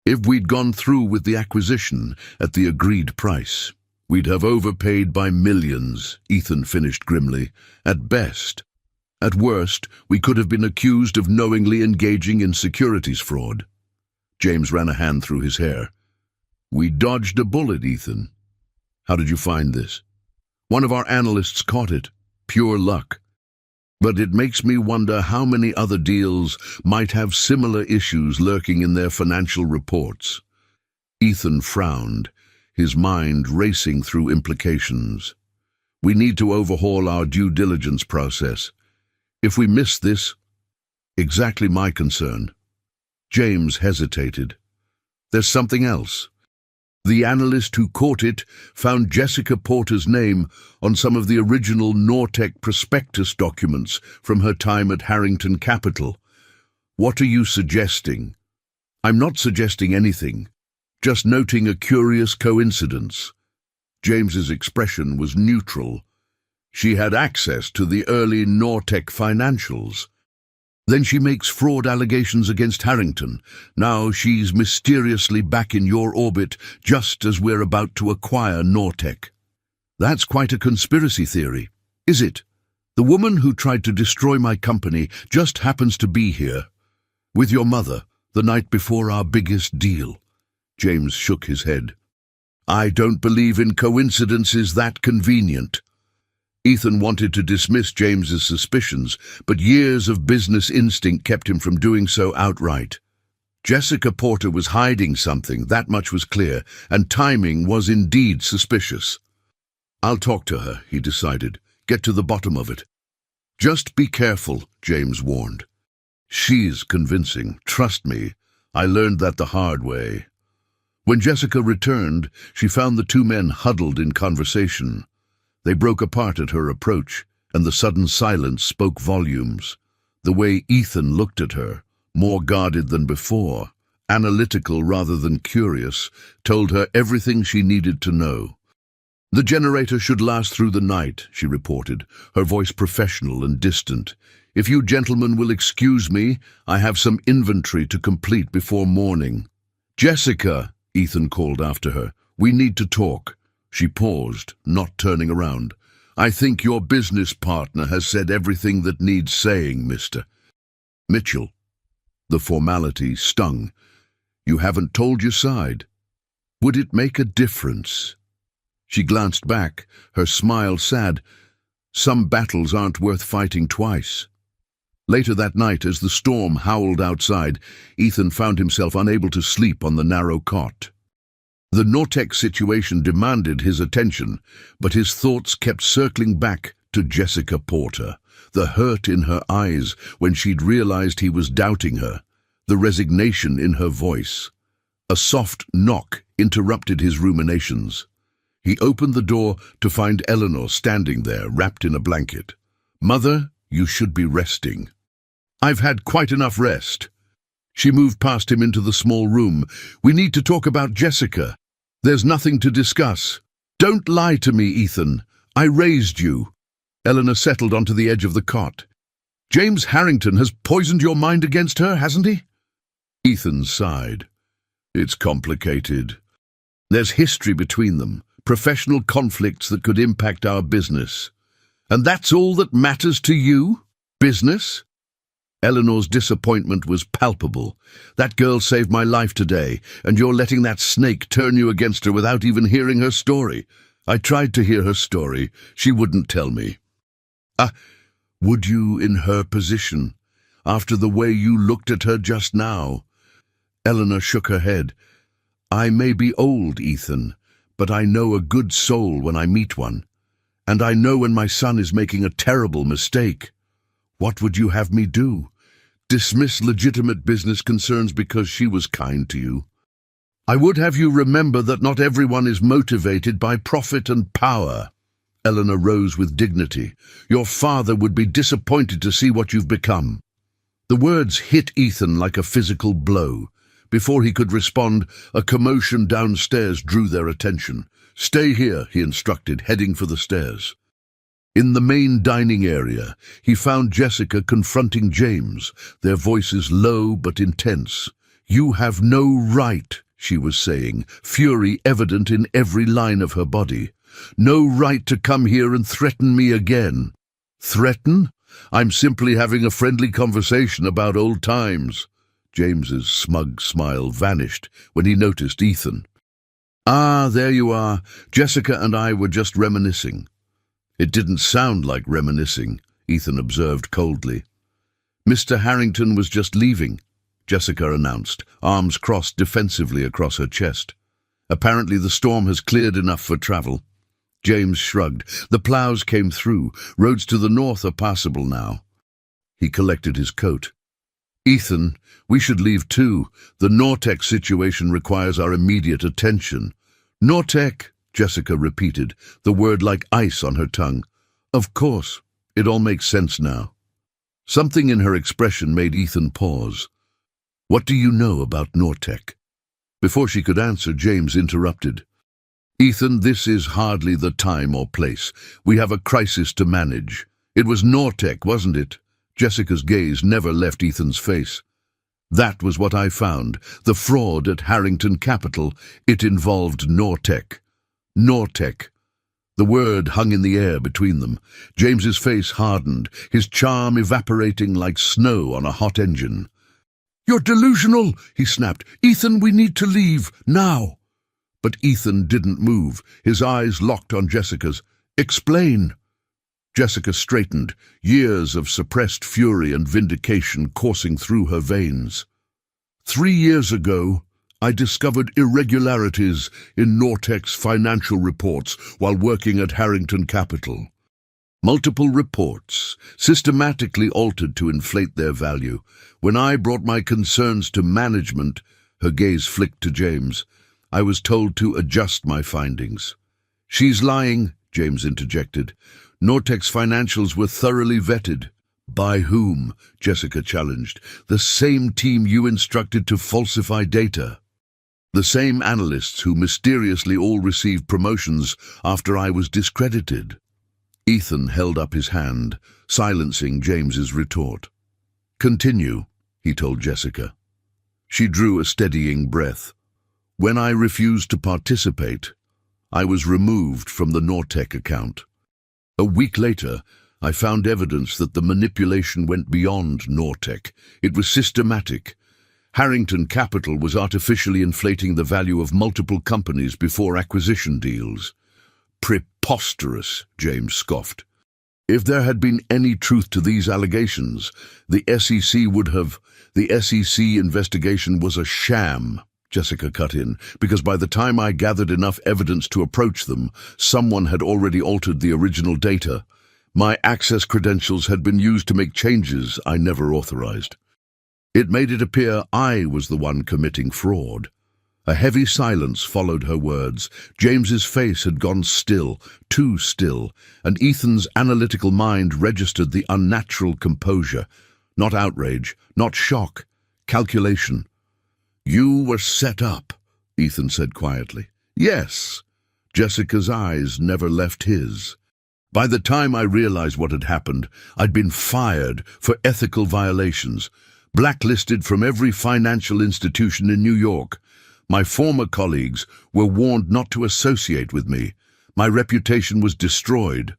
"If we'd gone through with the acquisition at the agreed price, we'd have overpaid by millions," Ethan finished grimly. "At best. At worst, we could have been accused of knowingly engaging in securities fraud." James ran a hand through his hair. "We dodged a bullet, Ethan." "How did you find this?" "One of our analysts caught it. Pure luck. But it makes me wonder how many other deals might have similar issues lurking in their financial reports." Ethan frowned, his mind racing through implications. "We need to overhaul our due diligence process. If we miss this..." "Exactly my concern." James hesitated. "There's something else. The analyst who caught it found Jessica Porter's name on some of the original Nortec prospectus documents from her time at Harrington Capital. What are you suggesting?" "I'm not suggesting anything, just noting a curious coincidence." James's expression was neutral. "She had access to the early Nortec financials. Then she makes fraud allegations against Harrington. Now she's mysteriously back in your orbit just as we're about to acquire Nortec." "That's quite a conspiracy theory." "Is it? The woman who tried to destroy my company just happens to be here. With your mother, the night before our biggest deal." James shook his head. "I don't believe in coincidences that convenient." Ethan wanted to dismiss James's suspicions, but years of business instinct kept him from doing so outright. Jessica Porter was hiding something, that much was clear, and timing was indeed suspicious. "I'll talk to her," he decided. "Get to the bottom of it." "Just be careful," James warned. "She's convincing, trust me. I learned that the hard way." When Jessica returned, she found the two men huddled in conversation. They broke apart at her approach, and the sudden silence spoke volumes. The way Ethan looked at her, more guarded than before, analytical rather than curious, told her everything she needed to know. "The generator should last through the night," she reported, her voice professional and distant. "If you gentlemen will excuse me, I have some inventory to complete before morning." "Jessica," Ethan called after her, "we need to talk." She paused, not turning around. "I think your business partner has said everything that needs saying, Mr. Mitchell." The formality stung. "You haven't told your side. Would it make a difference?" She glanced back, her smile sad. "Some battles aren't worth fighting twice." Later that night, as the storm howled outside, Ethan found himself unable to sleep on the narrow cot. The Nortec situation demanded his attention, but his thoughts kept circling back to Jessica Porter, the hurt in her eyes when she'd realized he was doubting her, the resignation in her voice. A soft knock interrupted his ruminations. He opened the door to find Eleanor standing there, wrapped in a blanket. "Mother, you should be resting." "I've had quite enough rest." She moved past him into the small room. "We need to talk about Jessica. There's nothing to discuss." "Don't lie to me, Ethan. I raised you." Eleanor settled onto the edge of the cot. "James Harrington has poisoned your mind against her, hasn't he?" Ethan sighed. "It's complicated. There's history between them, professional conflicts that could impact our business. And that's all that matters to you? Business? Eleanor's disappointment was palpable. That girl saved my life today, and you're letting that snake turn you against her without even hearing her story. I tried to hear her story. She wouldn't tell me. Would you in her position, after the way you looked at her just now? Eleanor shook her head. I may be old, Ethan, but I know a good soul when I meet one. And I know when my son is making a terrible mistake. What would you have me do? Dismiss legitimate business concerns because she was kind to you? I would have you remember that not everyone is motivated by profit and power. Eleanor rose with dignity. Your father would be disappointed to see what you've become. The words hit Ethan like a physical blow. Before he could respond, a commotion downstairs drew their attention. Stay here, he instructed, heading for the stairs. In the main dining area, he found Jessica confronting James, their voices low but intense. You have no right, she was saying, fury evident in every line of her body. No right to come here and threaten me again. Threaten? I'm simply having a friendly conversation about old times. James's smug smile vanished when he noticed Ethan. Ah, there you are. Jessica and I were just reminiscing. It didn't sound like reminiscing, Ethan observed coldly. Mr. Harrington was just leaving, Jessica announced, arms crossed defensively across her chest. Apparently the storm has cleared enough for travel. James shrugged. The plows came through. Roads to the north are passable now. He collected his coat. Ethan, we should leave too. The Nortec situation requires our immediate attention. Nortec, Jessica repeated, the word like ice on her tongue. Of course. It all makes sense now. Something in her expression made Ethan pause. What do you know about Nortec? Before she could answer, James interrupted. Ethan, this is hardly the time or place. We have a crisis to manage. It was Nortec, wasn't it? Jessica's gaze never left Ethan's face. That was what I found. The fraud at Harrington Capital. It involved Nortec. Nortec. The word hung in the air between them. James's face hardened, his charm evaporating like snow on a hot engine. You're delusional, he snapped. Ethan, we need to leave, now. But Ethan didn't move, his eyes locked on Jessica's. Explain. Jessica straightened, years of suppressed fury and vindication coursing through her veins. 3 years ago, I discovered irregularities in Nortec's financial reports while working at Harrington Capital. Multiple reports, systematically altered to inflate their value. When I brought my concerns to management, her gaze flicked to James, I was told to adjust my findings. She's lying, James interjected. Nortec's financials were thoroughly vetted. By whom? Jessica challenged. The same team you instructed to falsify data. The same analysts who mysteriously all received promotions after I was discredited. Ethan held up his hand, silencing James's retort. Continue, he told Jessica. She drew a steadying breath. When I refused to participate, I was removed from the Nortec account. A week later, I found evidence that the manipulation went beyond Nortec. It was systematic. Harrington Capital was artificially inflating the value of multiple companies before acquisition deals. Preposterous, James scoffed. If there had been any truth to these allegations, the SEC would have. The SEC investigation was a sham, Jessica cut in, because by the time I gathered enough evidence to approach them, someone had already altered the original data. My access credentials had been used to make changes I never authorized. It made it appear I was the one committing fraud. A heavy silence followed her words. James's face had gone still, too still, and Ethan's analytical mind registered the unnatural composure. Not outrage, not shock, calculation. You were set up, Ethan said quietly. Yes. Jessica's eyes never left his. By the time I realized what had happened, I'd been fired for ethical violations, blacklisted from every financial institution in New York. My former colleagues were warned not to associate with me. My reputation was destroyed.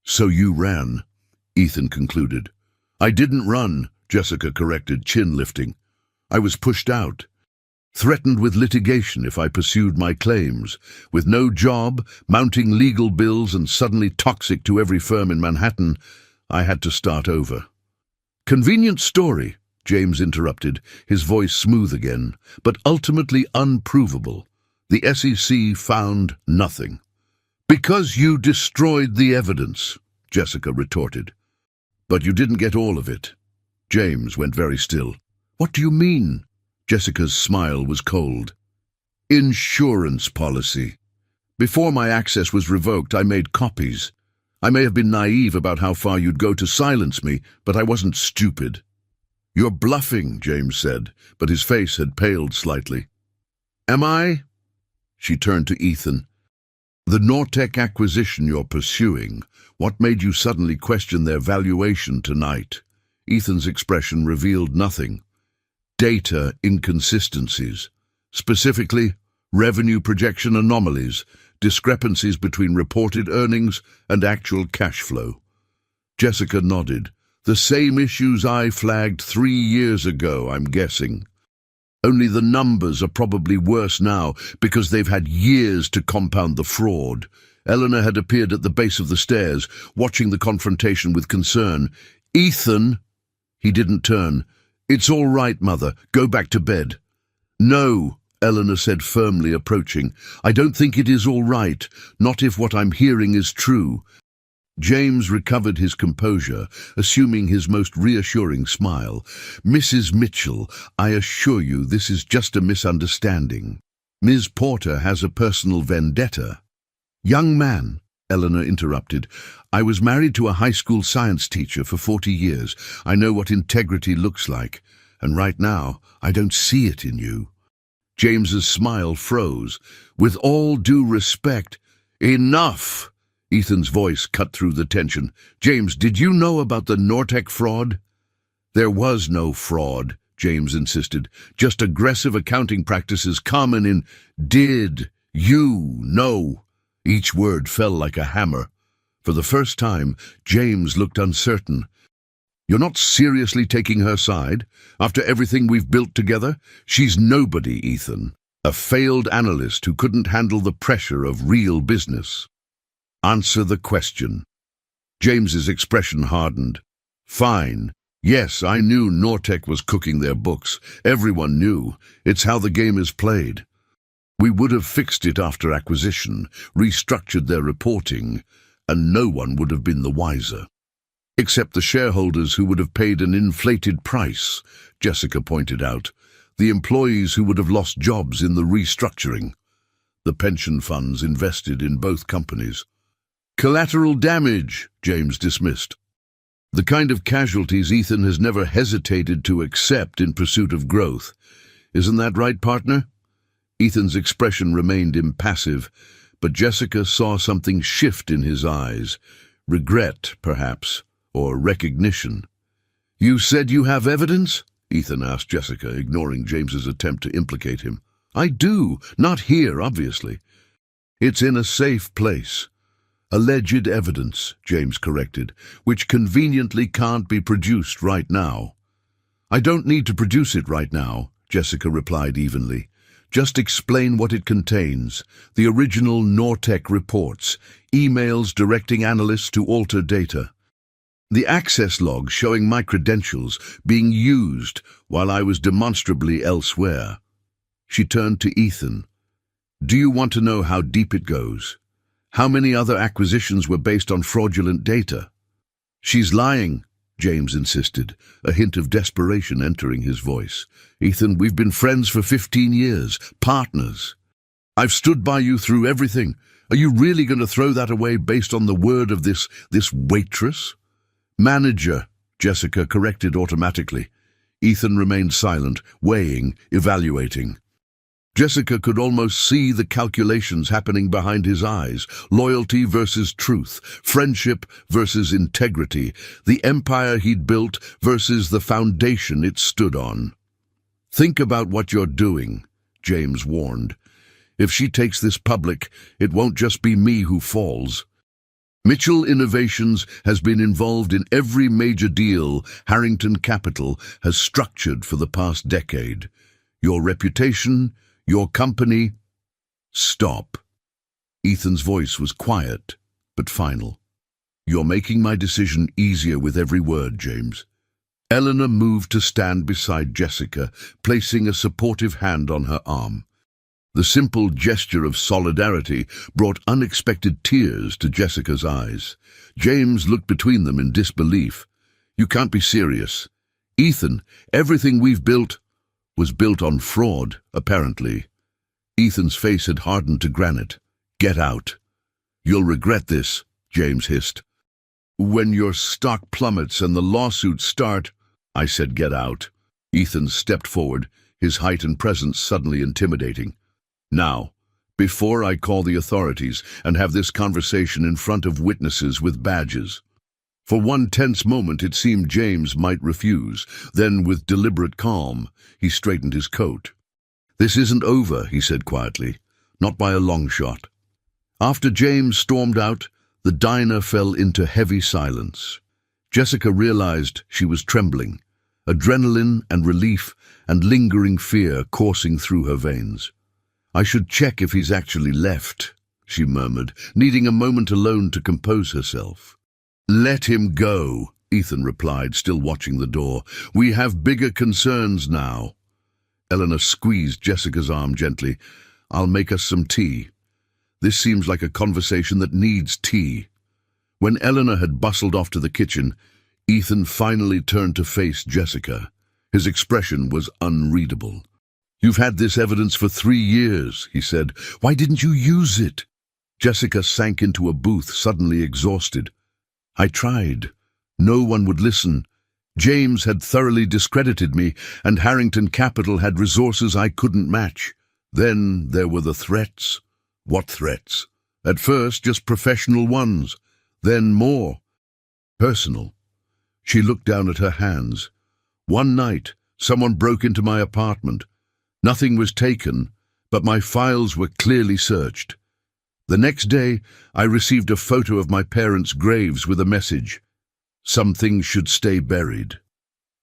So you ran, Ethan concluded. I didn't run, Jessica corrected, chin lifting. I was pushed out. Threatened with litigation if I pursued my claims. With no job, mounting legal bills and suddenly toxic to every firm in Manhattan, I had to start over. Convenient story, James interrupted, his voice smooth again, but ultimately unprovable. The SEC found nothing. Because you destroyed the evidence, Jessica retorted. But you didn't get all of it. James went very still. What do you mean? Jessica's smile was cold. Insurance policy. Before my access was revoked, I made copies. I may have been naive about how far you'd go to silence me, but I wasn't stupid. You're bluffing, James said, but his face had paled slightly. Am I? She turned to Ethan. The Nortec acquisition you're pursuing, what made you suddenly question their valuation tonight? Ethan's expression revealed nothing. Data inconsistencies. Specifically, revenue projection anomalies, discrepancies between reported earnings and actual cash flow. Jessica nodded. The same issues I flagged 3 years ago, I'm guessing. Only the numbers are probably worse now because they've had years to compound the fraud. Eleanor had appeared at the base of the stairs, watching the confrontation with concern. Ethan! He didn't turn. It's all right, Mother. Go back to bed. No, Eleanor said firmly, approaching. I don't think it is all right, not if what I'm hearing is true. James recovered his composure, assuming his most reassuring smile. Mrs. Mitchell, I assure you this is just a misunderstanding. Ms. Porter has a personal vendetta. Young man, Eleanor interrupted, I was married to a high school science teacher for 40 years. I know what integrity looks like, and right now I don't see it in you. James's smile froze. With all due respect, enough! Ethan's voice cut through the tension. James, did you know about the Nortec fraud? There was no fraud, James insisted. Just aggressive accounting practices common in did you know? Each word fell like a hammer. For the first time, James looked uncertain. You're not seriously taking her side? After everything we've built together? She's nobody, Ethan. A failed analyst who couldn't handle the pressure of real business. Answer the question. James's expression hardened. Fine. Yes, I knew Nortec was cooking their books. Everyone knew. It's how the game is played. We would have fixed it after acquisition, restructured their reporting, and no one would have been the wiser. Except the shareholders who would have paid an inflated price, Jessica pointed out. The employees who would have lost jobs in the restructuring. The pension funds invested in both companies. Collateral damage, James dismissed. The kind of casualties Ethan has never hesitated to accept in pursuit of growth. Isn't that right, partner? Ethan's expression remained impassive, but Jessica saw something shift in his eyes. Regret, perhaps, or recognition. You said you have evidence? Ethan asked Jessica, ignoring James's attempt to implicate him. I do. Not here, obviously. It's in a safe place. Alleged evidence, James corrected, which conveniently can't be produced right now. I don't need to produce it right now, Jessica replied evenly. Just explain what it contains. The original Nortec reports, emails directing analysts to alter data. The access logs showing my credentials being used while I was demonstrably elsewhere. She turned to Ethan. Do you want to know how deep it goes? How many other acquisitions were based on fraudulent data? She's lying, James insisted, a hint of desperation entering his voice. Ethan, we've been friends for 15 years, partners. I've stood by you through everything. Are you really going to throw that away based on the word of this waitress? Manager, Jessica corrected automatically. Ethan remained silent, weighing, evaluating. Jessica could almost see the calculations happening behind his eyes. Loyalty versus truth, friendship versus integrity, the empire he'd built versus the foundation it stood on. Think about what you're doing, James warned. "If she takes this public, it won't just be me who falls." Mitchell Innovations has been involved in every major deal Harrington Capital has structured for the past decade. Your reputation, your company... Stop. Ethan's voice was quiet, but final. "You're making my decision easier with every word, James." Eleanor moved to stand beside Jessica, placing a supportive hand on her arm. The simple gesture of solidarity brought unexpected tears to Jessica's eyes. James looked between them in disbelief. "You can't be serious. Ethan, everything we've built was built on fraud, apparently." Ethan's face had hardened to granite. "Get out." "You'll regret this," James hissed. "When your stock plummets and the lawsuits start..." "I said get out." Ethan stepped forward, his height and presence suddenly intimidating. "Now, before I call the authorities and have this conversation in front of witnesses with badges." For one tense moment it seemed James might refuse. Then, with deliberate calm, he straightened his coat. "This isn't over," he said quietly. "Not by a long shot." After James stormed out, the diner fell into heavy silence. Jessica realized she was trembling, adrenaline and relief and lingering fear coursing through her veins. "I should check if he's actually left," she murmured, needing a moment alone to compose herself. "Let him go," Ethan replied, still watching the door. "We have bigger concerns now." Eleanor squeezed Jessica's arm gently. "I'll make us some tea. This seems like a conversation that needs tea." When Eleanor had bustled off to the kitchen, Ethan finally turned to face Jessica. His expression was unreadable. "You've had this evidence for 3 years," he said. "Why didn't you use it?" Jessica sank into a booth, suddenly exhausted. "I tried. No one would listen. James had thoroughly discredited me, and Harrington Capital had resources I couldn't match. Then there were the threats." "What threats?" "At first, just professional ones. Then more. Personal." She looked down at her hands. "One night, someone broke into my apartment. Nothing was taken, but my files were clearly searched. The next day, I received a photo of my parents' graves with a message. Some things should stay buried."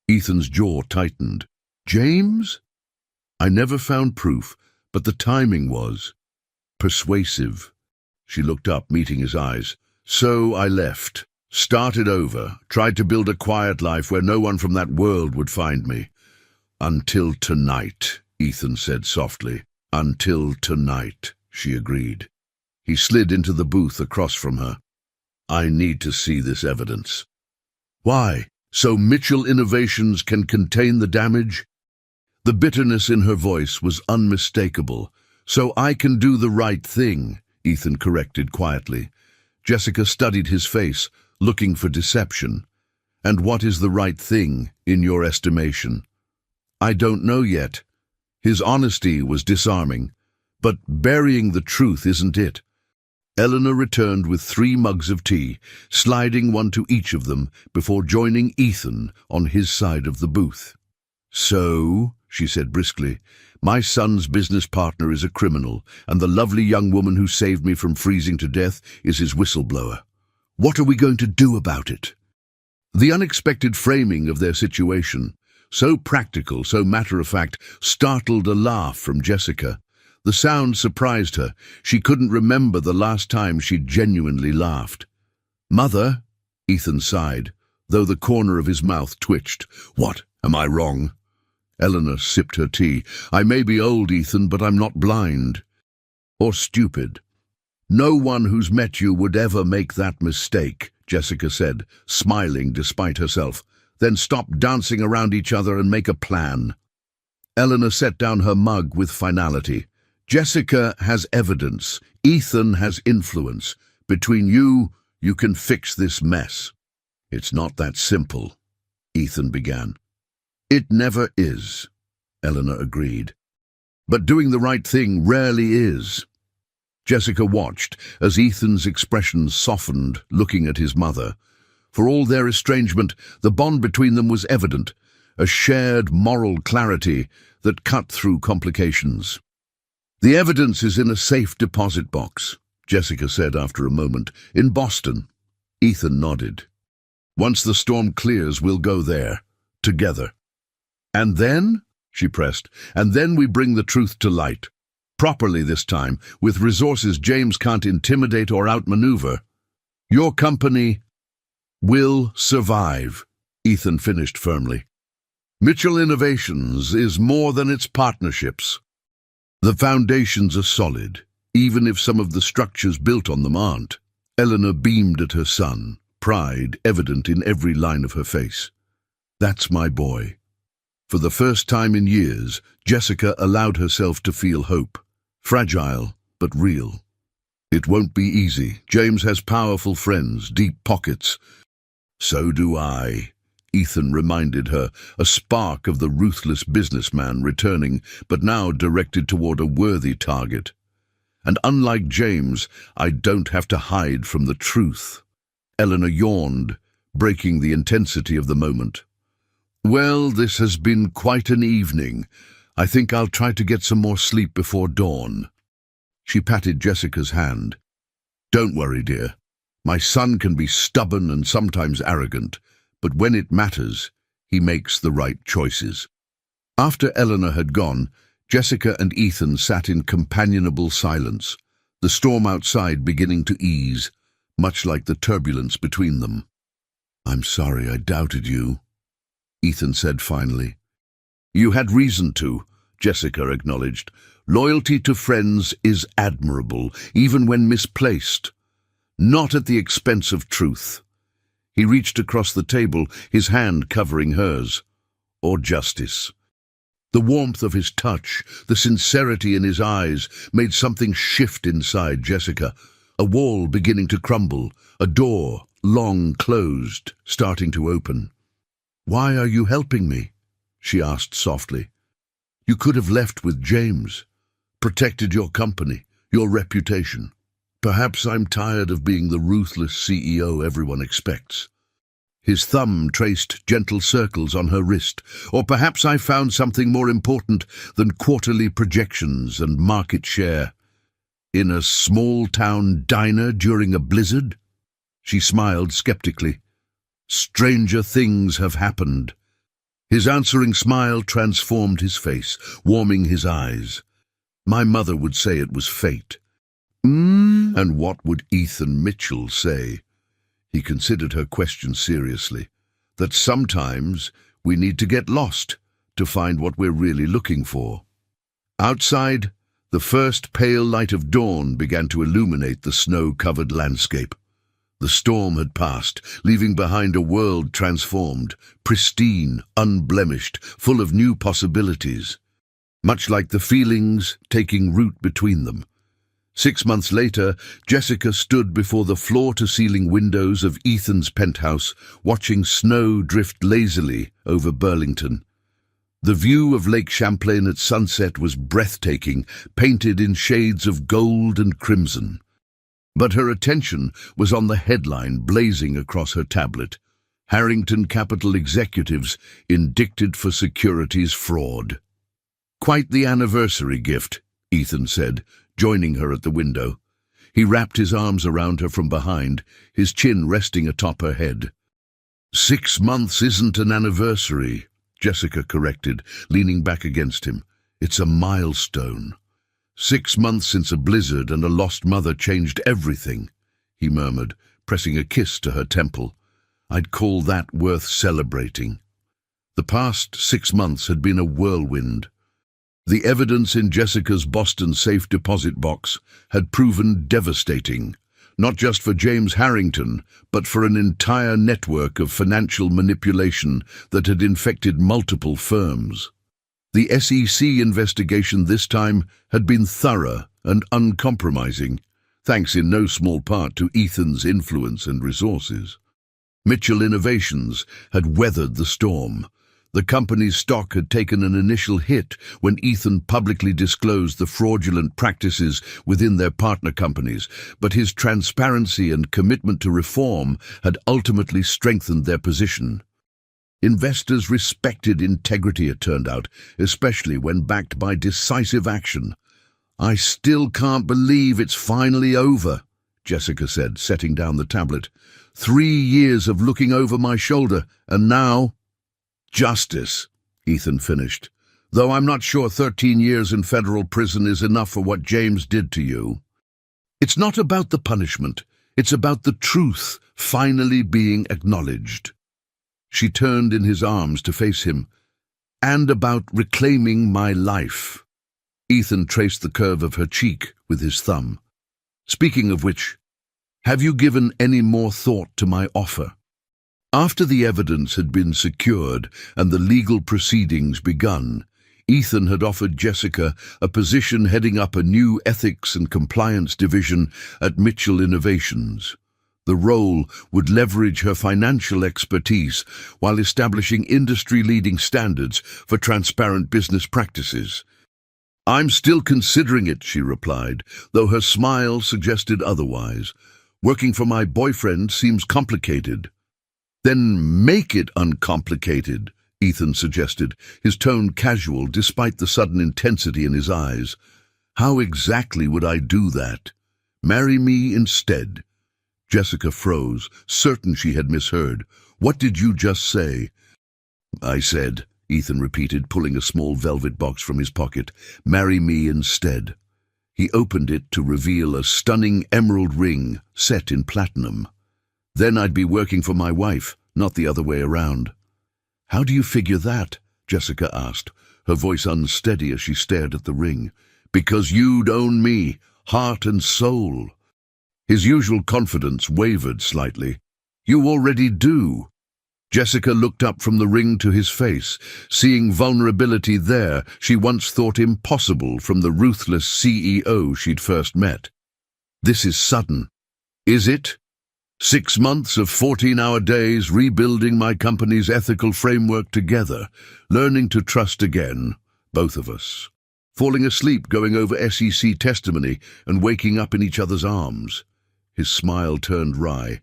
Ethan's jaw tightened. "James?" "I never found proof, but the timing was persuasive." She looked up, meeting his eyes. "So I left, started over, tried to build a quiet life where no one from that world would find me. Until tonight," Ethan said softly. "Until tonight," she agreed. He slid into the booth across from her. "I need to see this evidence." "Why? So Mitchell Innovations can contain the damage?" The bitterness in her voice was unmistakable. "So I can do the right thing," Ethan corrected quietly. Jessica studied his face, looking for deception. "And what is the right thing, in your estimation?" "I don't know yet." His honesty was disarming. "But burying the truth isn't it." Eleanor returned with 3 mugs of tea, sliding one to each of them before joining Ethan on his side of the booth. "So," she said briskly, "my son's business partner is a criminal, and the lovely young woman who saved me from freezing to death is his whistleblower. What are we going to do about it?" The unexpected framing of their situation, so practical, so matter-of-fact, startled a laugh from Jessica. The sound surprised her. She couldn't remember the last time she'd genuinely laughed. "Mother," Ethan sighed, though the corner of his mouth twitched. "What? Am I wrong?" Eleanor sipped her tea. "I may be old, Ethan, but I'm not blind. Or stupid." "No one who's met you would ever make that mistake," Jessica said, smiling despite herself. "Then stop dancing around each other and make a plan." Eleanor set down her mug with finality. "Jessica has evidence. Ethan has influence. Between you, you can fix this mess." "It's not that simple," Ethan began. "It never is," Eleanor agreed. "But doing the right thing rarely is." Jessica watched as Ethan's expression softened, looking at his mother. For all their estrangement, the bond between them was evident, a shared moral clarity that cut through complications. The evidence is in a safe deposit box, Jessica said after a moment. In Boston. Ethan nodded. Once the storm clears, we'll go there. Together. And then? She pressed. And then we bring the truth to light. Properly this time, with resources James can't intimidate or outmaneuver. Your company will survive, Ethan finished firmly. Mitchell Innovations is more than its partnerships. The foundations are solid, even if some of the structures built on them aren't. Eleanor beamed at her son, pride evident in every line of her face. That's my boy. For the first time in years, Jessica allowed herself to feel hope. Fragile, but real. It won't be easy. James has powerful friends, deep pockets. So do I, Ethan reminded her, a spark of the ruthless businessman returning, but now directed toward a worthy target. And unlike James, I don't have to hide from the truth. Eleanor yawned, breaking the intensity of the moment. Well, this has been quite an evening. I think I'll try to get some more sleep before dawn. She patted Jessica's hand. Don't worry, dear. My son can be stubborn and sometimes arrogant, but when it matters, he makes the right choices. After Eleanor had gone, Jessica and Ethan sat in companionable silence, the storm outside beginning to ease, much like the turbulence between them. I'm sorry I doubted you, Ethan said finally. You had reason to, Jessica acknowledged. Loyalty to friends is admirable, even when misplaced. Not at the expense of truth. He reached across the table, his hand covering hers. Or justice. The warmth of his touch, the sincerity in his eyes, made something shift inside Jessica. A wall beginning to crumble, a door, long closed, starting to open. Why are you helping me? She asked softly. You could have left with James, protected your company, your reputation. Perhaps I'm tired of being the ruthless CEO everyone expects. His thumb traced gentle circles on her wrist. Or perhaps I found something more important than quarterly projections and market share. In a small-town diner during a blizzard? She smiled skeptically. Stranger things have happened. His answering smile transformed his face, warming his eyes. My mother would say it was fate. And what would Ethan Mitchell say? He considered her question seriously. That sometimes we need to get lost to find what we're really looking for. Outside, the first pale light of dawn began to illuminate the snow-covered landscape. The storm had passed, leaving behind a world transformed, pristine, unblemished, full of new possibilities. Much like the feelings taking root between them. 6 months later, Jessica stood before the floor-to-ceiling windows of Ethan's penthouse, watching snow drift lazily over Burlington. The view of Lake Champlain at sunset was breathtaking, painted in shades of gold and crimson. But her attention was on the headline blazing across her tablet. Harrington Capital Executives indicted for securities fraud. Quite the anniversary gift, Ethan said, joining her at the window. He wrapped his arms around her from behind, his chin resting atop her head. 6 months isn't an anniversary, Jessica corrected, leaning back against him. It's a milestone. 6 months since a blizzard and a lost mother changed everything, he murmured, pressing a kiss to her temple. I'd call that worth celebrating. The past 6 months had been a whirlwind. The evidence in Jessica's Boston safe deposit box had proven devastating, not just for James Harrington, but for an entire network of financial manipulation that had infected multiple firms. The SEC investigation this time had been thorough and uncompromising, thanks in no small part to Ethan's influence and resources. Mitchell Innovations had weathered the storm. The company's stock had taken an initial hit when Ethan publicly disclosed the fraudulent practices within their partner companies, but his transparency and commitment to reform had ultimately strengthened their position. Investors respected integrity, it turned out, especially when backed by decisive action. I still can't believe it's finally over, Jessica said, setting down the tablet. 3 years of looking over my shoulder, and now... Justice, Ethan finished. Though I'm not sure 13 years in federal prison is enough for what James did to you. It's not about the punishment. It's about the truth finally being acknowledged. She turned in his arms to face him. And about reclaiming my life. Ethan traced the curve of her cheek with his thumb. Speaking of which, have you given any more thought to my offer? After the evidence had been secured and the legal proceedings begun, Ethan had offered Jessica a position heading up a new ethics and compliance division at Mitchell Innovations. The role would leverage her financial expertise while establishing industry-leading standards for transparent business practices. I'm still considering it, she replied, though her smile suggested otherwise. Working for my boyfriend seems complicated. Then make it uncomplicated, Ethan suggested, his tone casual despite the sudden intensity in his eyes. How exactly would I do that? Marry me instead. Jessica froze, certain she had misheard. What did you just say? I said, Ethan repeated, pulling a small velvet box from his pocket. Marry me instead. He opened it to reveal a stunning emerald ring set in platinum. Then I'd be working for my wife, not the other way around. How do you figure that? Jessica asked, her voice unsteady as she stared at the ring. Because you'd own me, heart and soul. His usual confidence wavered slightly. You already do. Jessica looked up from the ring to his face, seeing vulnerability there she once thought impossible from the ruthless CEO she'd first met. This is sudden. Is it? 6 months of 14-hour days rebuilding my company's ethical framework together, learning to trust again, both of us. Falling asleep going over SEC testimony and waking up in each other's arms. His smile turned wry.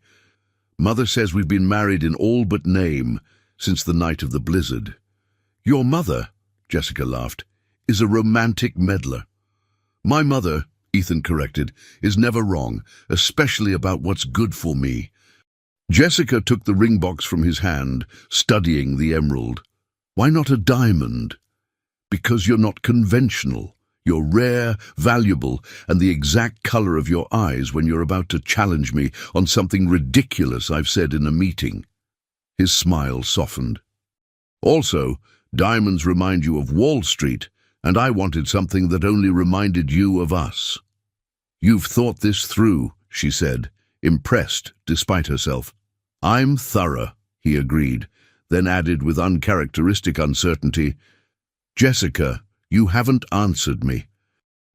Mother says we've been married in all but name since the night of the blizzard. Your mother, Jessica laughed, is a romantic meddler. My mother, Ethan corrected, is never wrong, especially about what's good for me. Jessica took the ring box from his hand, studying the emerald. Why not a diamond? Because you're not conventional. You're rare, valuable, and the exact color of your eyes when you're about to challenge me on something ridiculous I've said in a meeting. His smile softened. Also, diamonds remind you of Wall Street, and I wanted something that only reminded you of us. You've thought this through, she said, impressed despite herself. I'm thorough, he agreed, then added with uncharacteristic uncertainty, Jessica, you haven't answered me.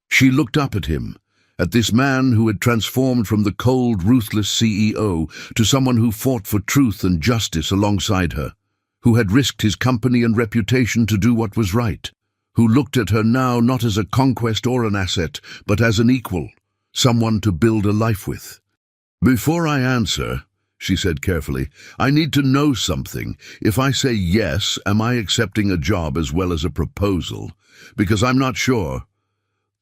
She looked up at him, at this man who had transformed from the cold, ruthless CEO to someone who fought for truth and justice alongside her, who had risked his company and reputation to do what was right, who looked at her now not as a conquest or an asset, but as an equal, someone to build a life with. Before I answer, she said carefully, I need to know something. If I say yes, am I accepting a job as well as a proposal? Because I'm not sure.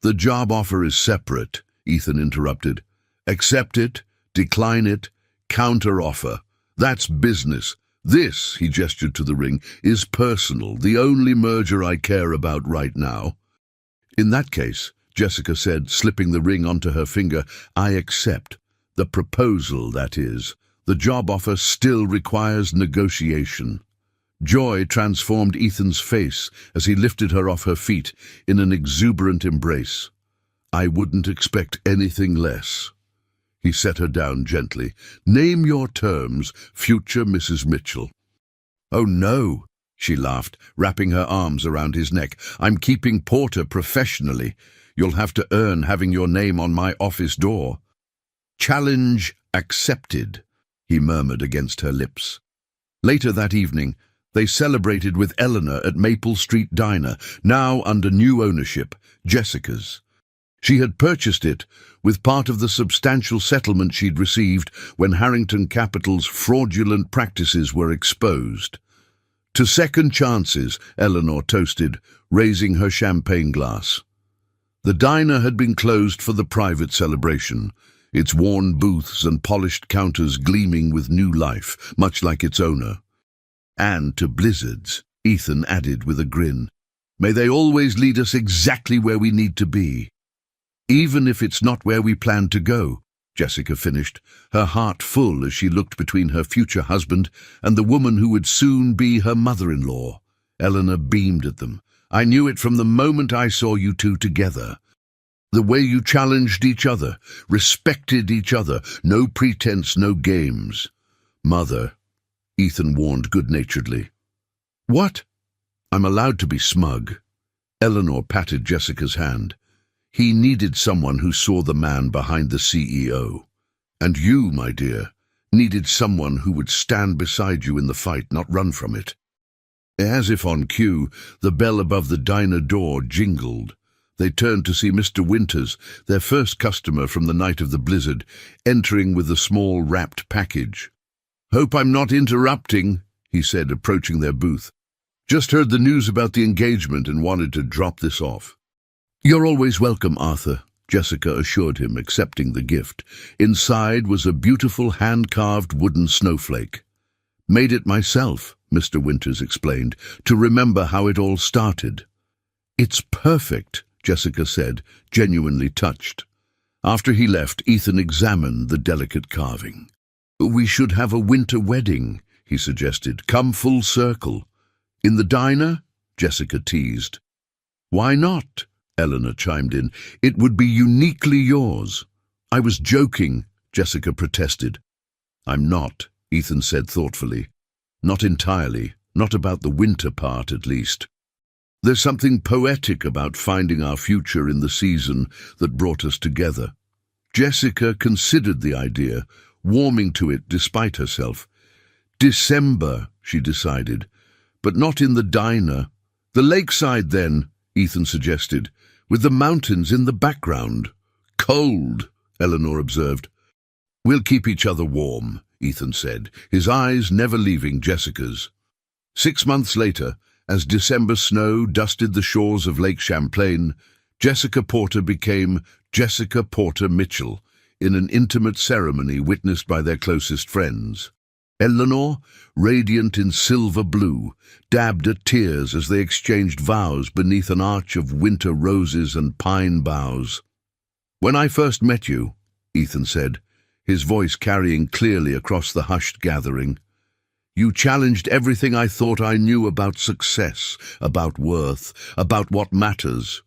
The job offer is separate, Ethan interrupted. Accept it, decline it, counter offer. That's business. This, he gestured to the ring, is personal, the only merger I care about right now. In that case, Jessica said, slipping the ring onto her finger, I accept. The proposal, that is. The job offer still requires negotiation. Joy transformed Ethan's face as he lifted her off her feet in an exuberant embrace. I wouldn't expect anything less. He set her down gently. Name your terms, future Mrs. Mitchell. Oh no, she laughed, wrapping her arms around his neck. I'm keeping porter professionally. You'll have to earn having your name on my office door. Challenge accepted, he murmured against her lips. Later that evening, they celebrated with Eleanor at Maple Street Diner, now under new ownership, Jessica's. She had purchased it with part of the substantial settlement she'd received when Harrington Capital's fraudulent practices were exposed. To second chances, Eleanor toasted, raising her champagne glass. The diner had been closed for the private celebration, its worn booths and polished counters gleaming with new life, much like its owner. "And to blizzards," Ethan added with a grin. "May they always lead us exactly where we need to be." "Even if it's not where we planned to go," Jessica finished, her heart full as she looked between her future husband and the woman who would soon be her mother-in-law. Eleanor beamed at them. "I knew it from the moment I saw you two together. The way you challenged each other, respected each other, no pretense, no games." "Mother," Ethan warned good-naturedly. "What?" "I'm allowed to be smug." Eleanor patted Jessica's hand. "He needed someone who saw the man behind the CEO. And you, my dear, needed someone who would stand beside you in the fight, not run from it." As if on cue, the bell above the diner door jingled. They turned to see Mr. Winters, their first customer from the night of the blizzard, entering with a small wrapped package. "Hope I'm not interrupting," he said, approaching their booth. "Just heard the news about the engagement and wanted to drop this off." "You're always welcome, Arthur," Jessica assured him, accepting the gift. Inside was a beautiful hand-carved wooden snowflake. "Made it myself," Mr. Winters explained, "to remember how it all started." "It's perfect," Jessica said, genuinely touched. After he left, Ethan examined the delicate carving. "We should have a winter wedding," he suggested. "Come full circle." "In the diner?" Jessica teased. "Why not?" Eleanor chimed in. "It would be uniquely yours." "I was joking," Jessica protested. "I'm not," Ethan said thoughtfully. "Not entirely, not about the winter part at least. There's something poetic about finding our future in the season that brought us together." Jessica considered the idea, warming to it despite herself. "December," she decided, "but not in the diner." "The lakeside then," Ethan suggested, "with the mountains in the background." "Cold," Eleanor observed. "We'll keep each other warm," Ethan said, his eyes never leaving Jessica's. 6 months later, as December snow dusted the shores of Lake Champlain, Jessica Porter became Jessica Porter Mitchell in an intimate ceremony witnessed by their closest friends. Eleanor, radiant in silver blue, dabbed at tears as they exchanged vows beneath an arch of winter roses and pine boughs. "When I first met you," Ethan said, his voice carrying clearly across the hushed gathering, "you challenged everything I thought I knew about success, about worth, about what matters.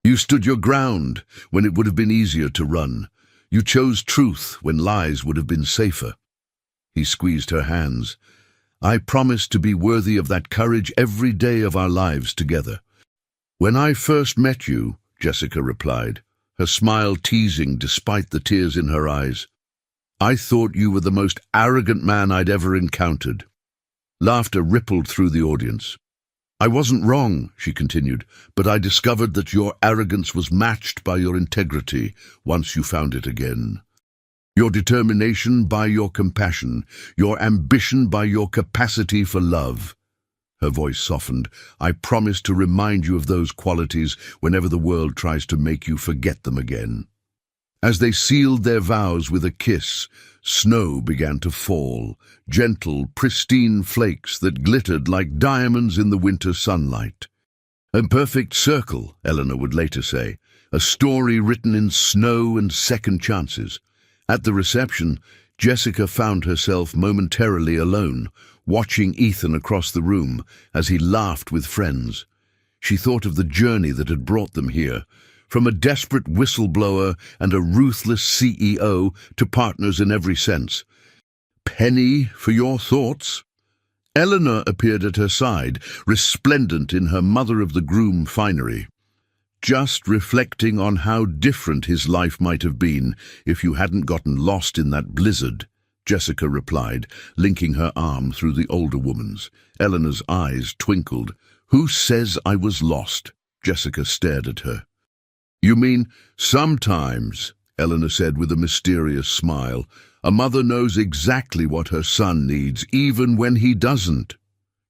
You stood your ground when it would have been easier to run. You chose truth when lies would have been safer." He squeezed her hands. "I promise to be worthy of that courage every day of our lives together." "When I first met you," Jessica replied, her smile teasing despite the tears in her eyes, "I thought you were the most arrogant man I'd ever encountered." Laughter rippled through the audience. "I wasn't wrong," she continued, "but I discovered that your arrogance was matched by your integrity once you found it again. Your determination by your compassion, your ambition by your capacity for love." Her voice softened. "I promise to remind you of those qualities whenever the world tries to make you forget them again." As they sealed their vows with a kiss, snow began to fall, gentle, pristine flakes that glittered like diamonds in the winter sunlight. "A perfect circle," Eleanor would later say, "a story written in snow and second chances." At the reception, Jessica found herself momentarily alone, watching Ethan across the room as he laughed with friends. She thought of the journey that had brought them here, from a desperate whistleblower and a ruthless CEO to partners in every sense. "Penny for your thoughts?" Eleanor appeared at her side, resplendent in her mother-of-the-groom finery. "Just reflecting on how different his life might have been if you hadn't gotten lost in that blizzard," Jessica replied, linking her arm through the older woman's. Eleanor's eyes twinkled. "Who says I was lost?" Jessica stared at her. "You mean, sometimes," Eleanor said with a mysterious smile. "A mother knows exactly what her son needs, even when he doesn't."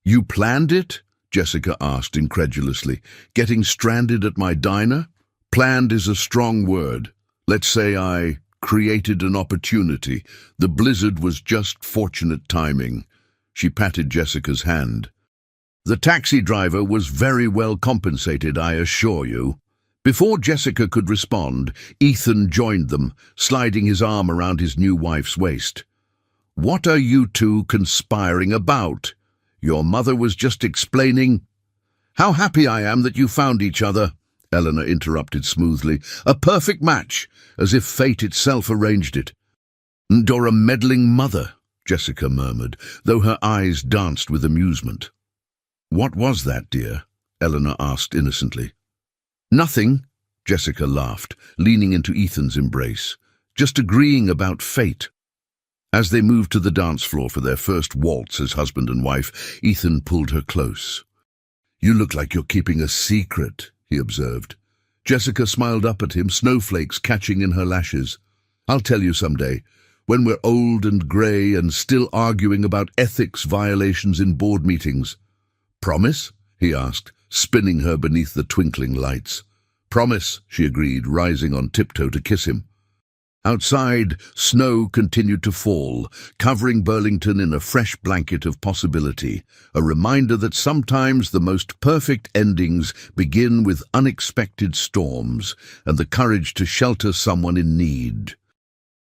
"You planned it?" Jessica asked incredulously. "Getting stranded at my diner?" Planned is a strong word. Let's say I created an opportunity. The blizzard was just fortunate timing. She patted Jessica's hand. The taxi driver was very well compensated, I assure you. Before Jessica could respond, Ethan joined them, sliding his arm around his new wife's waist. "What are you two conspiring about? Your mother was just explaining—" "How happy I am that you found each other," Eleanor interrupted smoothly. "A perfect match, as if fate itself arranged it." "Or a meddling mother," Jessica murmured, though her eyes danced with amusement. "What was that, dear?" Eleanor asked innocently. "Nothing," Jessica laughed, leaning into Ethan's embrace. "Just agreeing about fate." As they moved to the dance floor for their first waltz as husband and wife, Ethan pulled her close. "You look like you're keeping a secret," he observed. Jessica smiled up at him, snowflakes catching in her lashes. "I'll tell you someday, when we're old and grey and still arguing about ethics violations in board meetings." "Promise?" he asked, spinning her beneath the twinkling lights. "Promise," she agreed, rising on tiptoe to kiss him. Outside, snow continued to fall, covering Burlington in a fresh blanket of possibility, a reminder that sometimes the most perfect endings begin with unexpected storms and the courage to shelter someone in need.